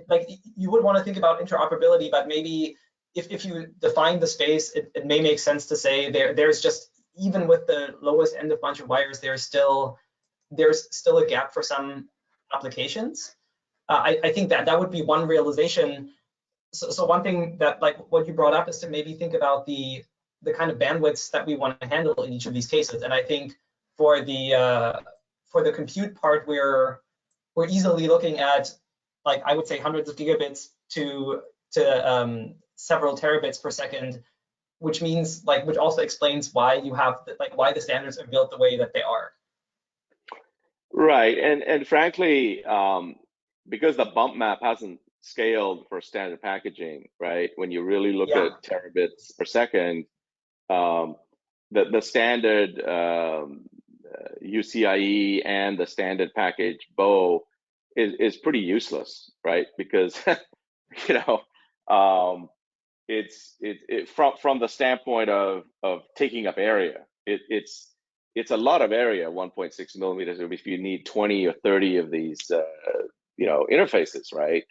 like you would want to think about interoperability, but maybe if you define the space, it may make sense to say there's just, even with the lowest end of bunch of wires, there's still a gap for some applications. I think that would be one realization. So one thing that, like what you brought up, is to maybe think about the kind of bandwidths that we want to handle in each of these cases. And I think for the compute part, we're easily looking at, like, I would say hundreds of gigabits to several terabits per second, which means, like, which also explains why you have why the standards are built the way that they are. Right, and frankly, because the bump map hasn't scaled for standard packaging, right? When you really look at terabits per second, the standard UCIe and the standard package bow is pretty useless, right? Because you know, from the standpoint of taking up area, it's a lot of area, 1.6 millimeters. If you need 20 or 30 of these, interfaces, right?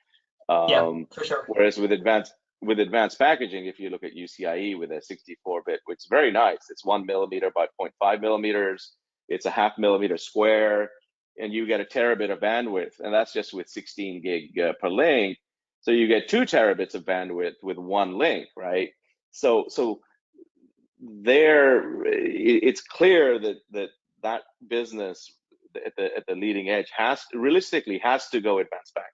For sure. Whereas with advanced packaging, if you look at UCIe with a 64-bit, which is very nice, it's 1 millimeter by 0.5 millimeters. It's a 0.5 millimeter square, and you get a terabit of bandwidth, and that's just with 16 gig per link. So you get 2 terabits of bandwidth with 1 link, right? So there, it's clear that business at the leading edge realistically has to go advanced package,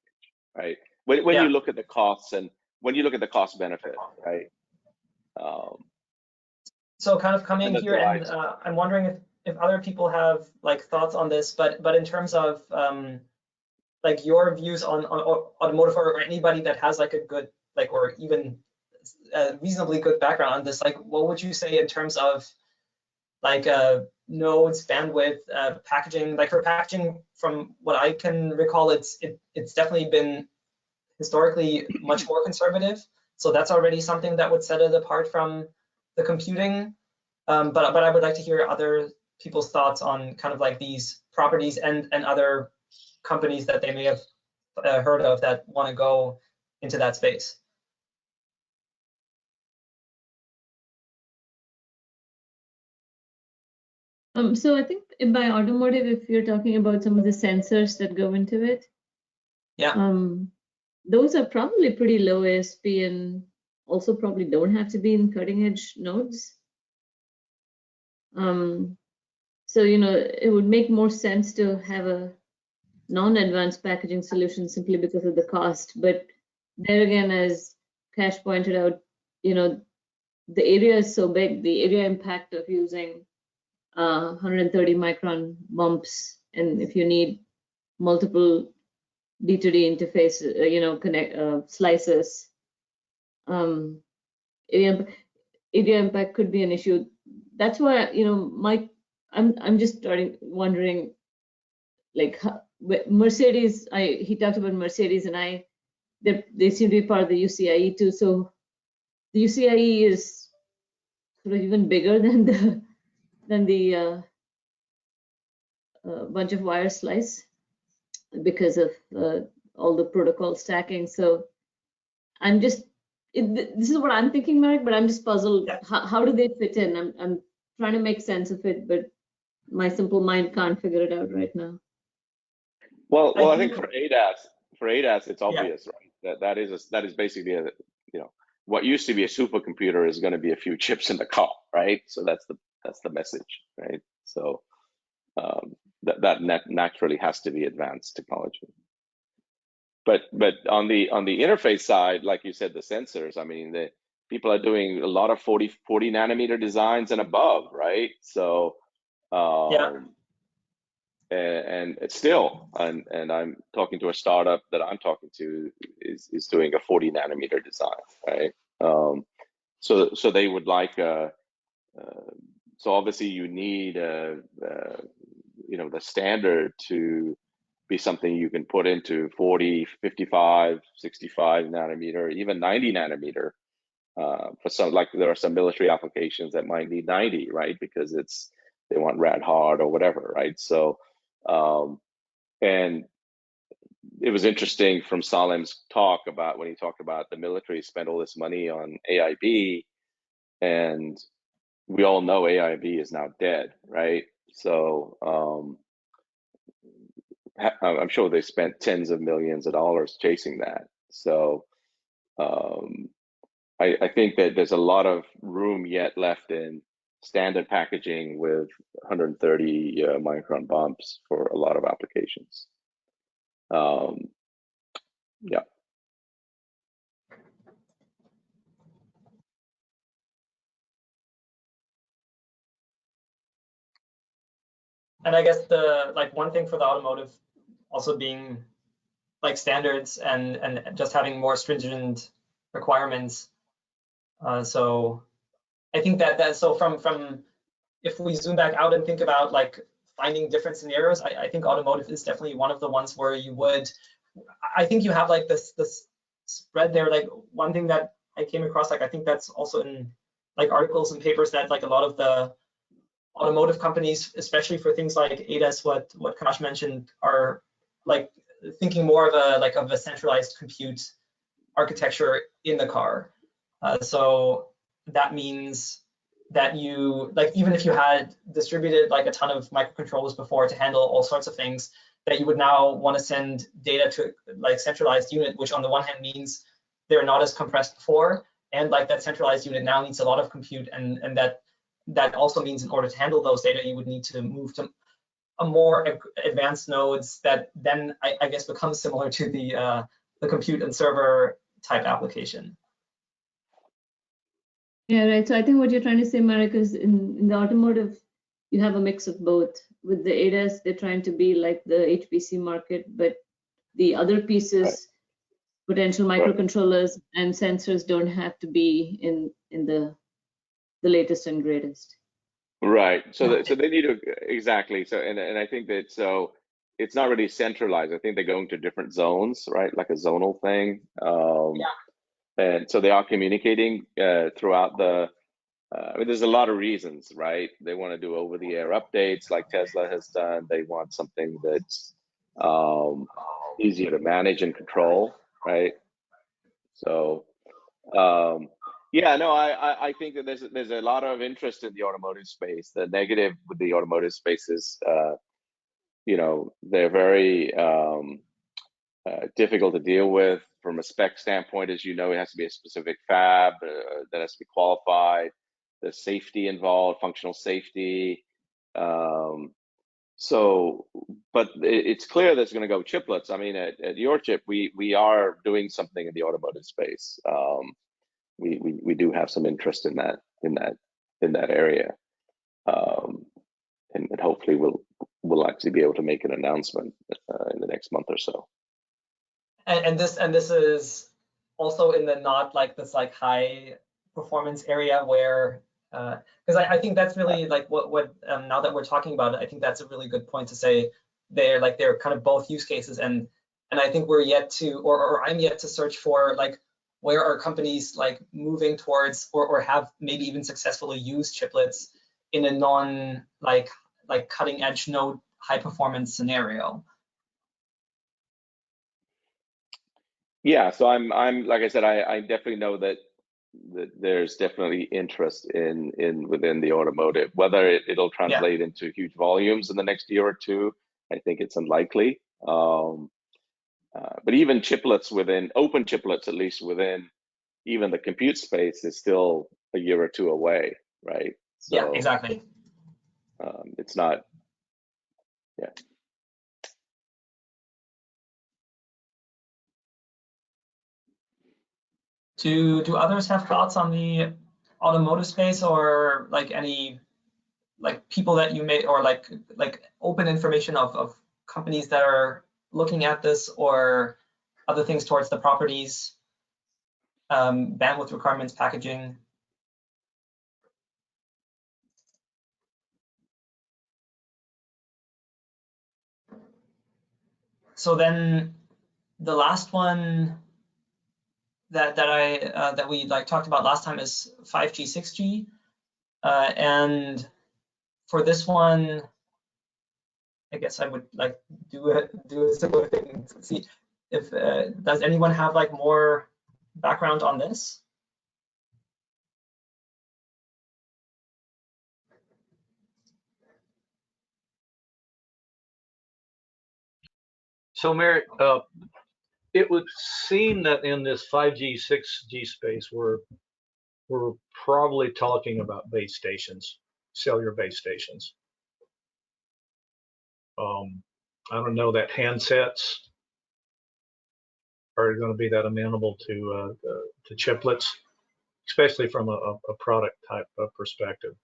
right? When you look at the costs and when you look at the cost benefit, right? So kind of coming here, and I'm wondering if other people have like thoughts on this, but in terms of like your views on automotive, or anybody that has like a good, like, or even a reasonably good background on this, like, what would you say in terms of like nodes, bandwidth, packaging? Like, for packaging, from what I can recall, it's definitely been historically much more conservative. So that's already something that would set it apart from the computing. But I would like to hear other people's thoughts on kind of like these properties and other companies that they may have heard of that want to go into that space. So I think by automotive, if you're talking about some of the sensors that go into it, those are probably pretty low ASP and also probably don't have to be in cutting edge nodes. So, it would make more sense to have a non-advanced packaging solution simply because of the cost. But there again, as Kash pointed out, the area is so big, the area impact of using 130 micron bumps, and if you need multiple D2D interfaces, connect slices, area impact could be an issue. That's why, I'm just starting wondering, like, Mercedes. He talked about Mercedes, and I they seem to be part of the UCIe too. So the UCIe is sort of even bigger than the bunch of wire slice because of all the protocol stacking. So I'm just, this is what I'm thinking, Marek, but I'm just puzzled. Yeah. How do they fit in? I'm trying to make sense of it, but my simple mind can't figure it out right now. Well, I think for ADAS, it's Yeah. obvious, right? That is basically a, you know, what used to be a supercomputer is going to be a few chips in the car, right? So that's the message, right? So that naturally has to be advanced technology. But on the interface side, like you said, the sensors, I mean, the people are doing a lot of 40 nanometer designs and above, right? So Yeah. and it's still, and I'm talking to a startup that I'm talking to is doing a 40 nanometer design, right? So they would like so obviously you need you know, the standard to be something you can put into 40, 55, 65 nanometer, even 90 nanometer. For some, like there are some military applications that might need 90, right? Because they want rad hard or whatever, right? So, and it was interesting from Salim's talk about when he talked about the military spent all this money on AIB, and we all know AIB is now dead, right? So I'm sure they spent tens of millions of dollars chasing that. So I think that there's a lot of room yet left in standard packaging with 130 micron bumps for a lot of applications. Yeah. And I guess the one thing for the automotive also being like standards and just having more stringent requirements. So I think that so from if we zoom back out and think about like finding different scenarios, I think automotive is definitely one of the ones where you would, I think you have like this spread there. Like one thing that I came across, like I think that's also in like articles and papers, that like a lot of the automotive companies, especially for things like ADAS, what Kash mentioned, are like thinking more of a centralized compute architecture in the car. So that means that you, like, even if you had distributed like a ton of microcontrollers before to handle all sorts of things, that you would now want to send data to like centralized unit, which on the one hand means they're not as compressed before, and like that centralized unit now needs a lot of compute, and that also means in order to handle those data, you would need to move to a more advanced nodes that then I guess becomes similar to the compute and server type application. Yeah, right. So I think what you're trying to say, Marek, is in the automotive, you have a mix of both. With the ADAS, they're trying to be like the HPC market, but the other pieces, Right. potential microcontrollers and sensors, don't have to be in the latest and greatest. Right. So they need to, exactly. So and I think that, so it's not really centralized. I think they're going to different zones, right? Like a zonal thing. And so they are communicating throughout the. I mean, there's a lot of reasons, right? They want to do over-the-air updates like Tesla has done. They want something that's easier to manage and control, right? So. Yeah, no, I think that there's a lot of interest in the automotive space. The negative with the automotive space is, you know, they're very difficult to deal with from a spec standpoint. As you know, it has to be a specific fab that has to be qualified. The safety involved, functional safety. So, but it's clear that's going to go chiplets. I mean, at your chip, we are doing something in the automotive space. We do have some interest in that area, and hopefully we'll actually be able to make an announcement in the next month or so. And this is also in the not like this like high performance area where because I think that's really like what now that we're talking about it, I think that's a really good point to say. They're kind of both use cases, and And I think we're yet to, or I'm yet to search for like where are companies like moving towards or have maybe even successfully used chiplets in a non like cutting edge node high performance scenario. Yeah, so I'm like I said, I definitely know that there's definitely interest in within the automotive. Whether it'll translate into huge volumes in the next year or two, I think it's unlikely. But even chiplets within open chiplets, at least within even the compute space, is still a year or two away, right? So, yeah, exactly. It's not, yeah. Do others have thoughts on the automotive space, or like any like people that you may, or like open information of companies that are looking at this, or other things towards the properties, bandwidth requirements, packaging? So then the last one that we like talked about last time is 5G, 6G, and for this one, I guess I would like do a similar thing to see if does anyone have like more background on this? So, Merritt, it would seem that in this 5G, 6G space, we're probably talking about base stations, cellular base stations. I don't know that handsets are going to be that amenable to chiplets, especially from a product type of perspective.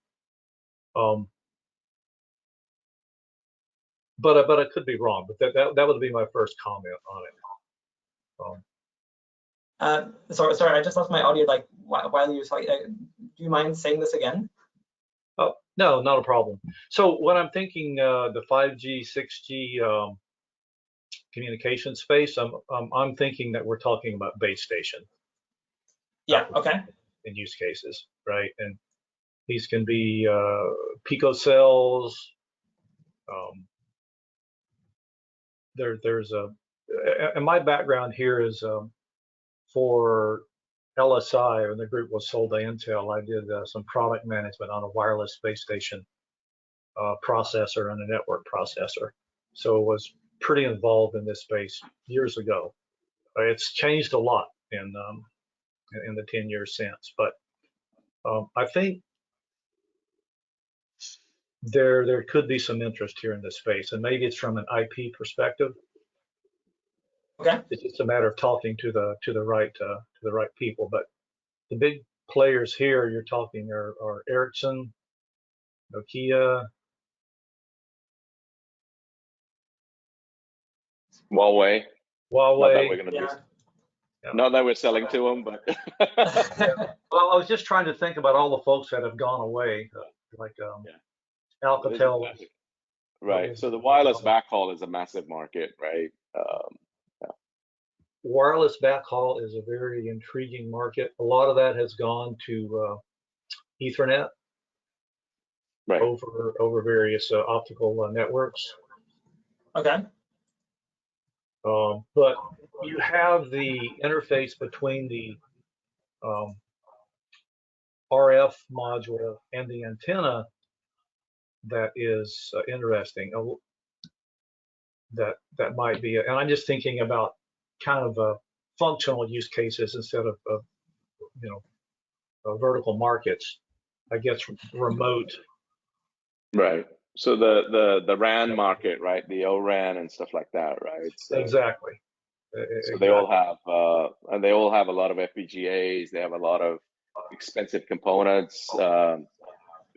But I could be wrong. But that would be my first comment on it. Sorry, I just lost my audio. Like while you were talking, do you mind saying this again? Oh, no, not a problem. So what I'm thinking, the 5G, 6G communication space, I'm thinking that we're talking about base station. Yeah. Okay. In use cases, right? And these can be picocells. There's a, and my background here is for LSI, when the group was sold to Intel, I did some product management on a wireless base station processor and a network processor. So I was pretty involved in this space years ago. It's changed a lot in the 10 years since, but I think there could be some interest here in this space, and maybe it's from an IP perspective. Okay. It's just a matter of talking to the right people. But the big players here you're talking are Ericsson, Nokia, Huawei. Not that we're going to yeah. Not that we're selling to them, but well, I was just trying to think about all the folks that have gone away, like Alcatel. Exactly. Right. So the wireless backhaul is a massive market, right? Wireless backhaul is a very intriguing market. A lot of that has gone to Ethernet, right, over various optical networks. Okay. But you have the interface between the RF module and the antenna that is interesting. That might be, and I'm just thinking about kind of functional use cases instead of vertical markets. I guess remote. Right. So the RAN market, right? The O-RAN and stuff like that, right? So, exactly. So they all have, and they all have a lot of FPGAs. They have a lot of expensive components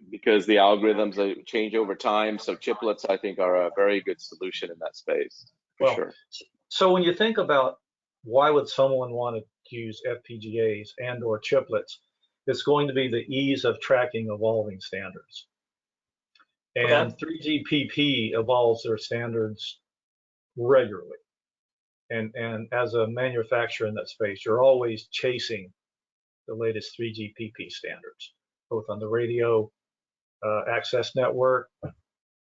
because the algorithms change over time. So chiplets, I think, are a very good solution in that space, for sure. So when you think about why would someone want to use FPGAs and/or chiplets, it's going to be the ease of tracking evolving standards. And 3GPP evolves their standards regularly. And as a manufacturer in that space, you're always chasing the latest 3GPP standards, both on the radio access network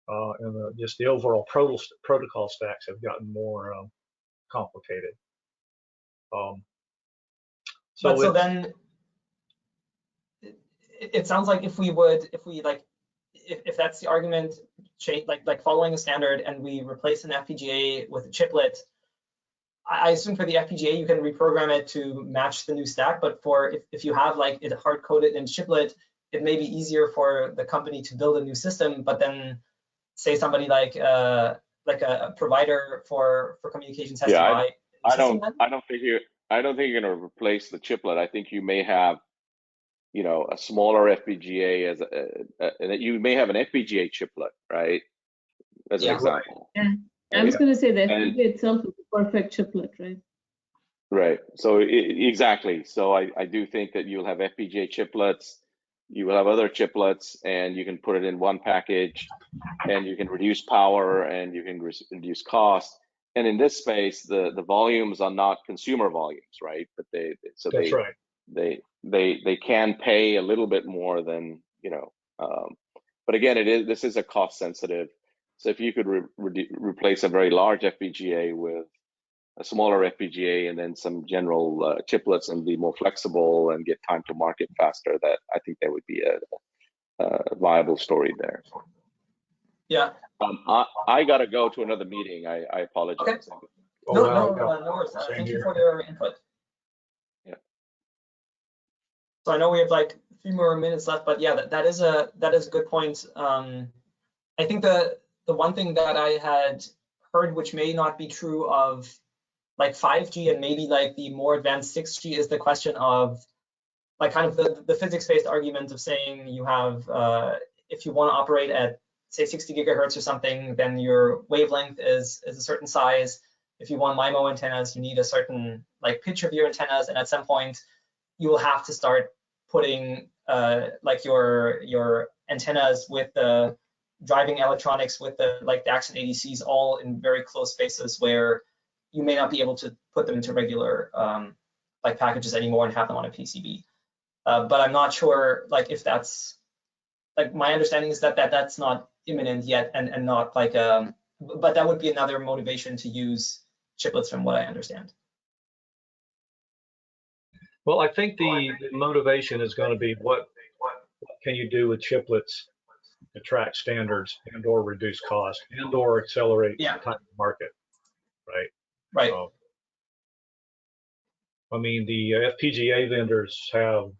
and just the overall protocol stacks have gotten more complicated. So then it sounds like if that's the argument, like following a standard and we replace an FPGA with a chiplet, I assume for the FPGA you can reprogram it to match the new stack, but for if you have like it hard coded in chiplet, it may be easier for the company to build a new system, but then say somebody like a provider for communications has to buy. I don't think you're going to replace the chiplet. I think you may have, a smaller FPGA you may have an FPGA chiplet, right? As an example. Yeah, I was going to say the FPGA itself is a perfect chiplet, right? Right. So exactly. So I do think that you'll have FPGA chiplets. You will have other chiplets, and you can put it in one package, and you can reduce power, and you can reduce cost. And in this space, the volumes are not consumer volumes, right? But they can pay a little bit more than But again, this is a cost sensitive. So if you could replace a very large FPGA with a smaller FPGA and then some general chiplets and be more flexible and get time to market faster, I think that would be a viable story there. Yeah. I got to go to another meeting. I apologize. Okay. No worries. Thank you for your input. Yeah. So I know we have like a few more minutes left, but yeah, that is a good point. I think the one thing that I had heard, which may not be true of like 5G and maybe like the more advanced 6G, is the question of like kind of the physics-based argument of saying you have if you want to operate at say 60 gigahertz or something, then your wavelength is a certain size. If you want MIMO antennas, you need a certain like pitch of your antennas, and at some point you will have to start putting like your antennas with the driving electronics with the DACs and ADCs all in very close spaces where you may not be able to put them into regular like packages anymore and have them on a PCB. But I'm not sure like if that's like my understanding is that that's not imminent yet and not like but that would be another motivation to use chiplets from what I understand. Well, I think the motivation is going to be what can you do with chiplets to track standards and or reduce cost and or accelerate time to market, right? Right. I mean, the FPGA vendors have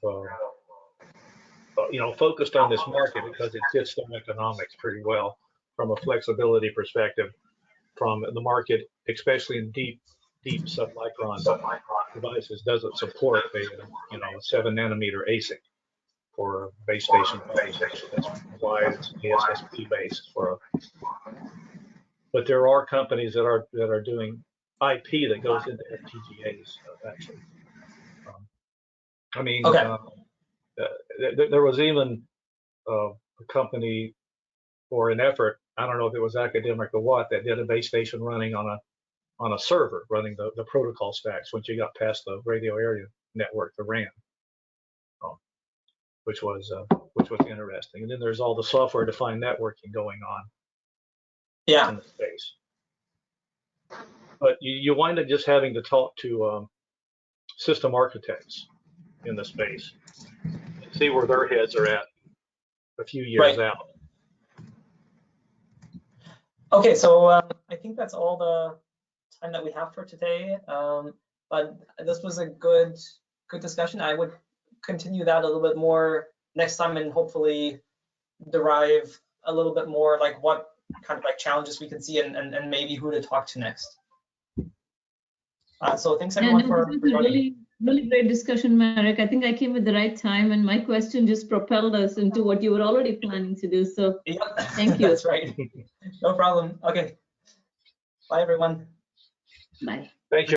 focused on this market because it fits their economics pretty well from a flexibility perspective from the market, especially in deep submicron devices doesn't support a 7 nanometer ASIC for a base station. That's why it's ASSP based but there are companies that are doing IP that goes into FPGAs actually. There was even a company or an effort, I don't know if it was academic or what, that did a base station running on a server running the protocol stacks once you got past the radio area network, the RAN, which was interesting. And then there's all the software-defined networking going on in the space. But you wind up just having to talk to system architects in the space and see where their heads are at a few years out. Okay, so I think that's all the time that we have for today. But this was a good discussion. I would continue that a little bit more next time and hopefully derive a little bit more like what kind of like challenges we can see and maybe who to talk to next. So thanks everyone for joining. Really great discussion, Marek. I think I came at the right time and my question just propelled us into what you were already planning to do. So thank you. That's right. No problem. Okay. Bye, everyone. Bye. Thank you.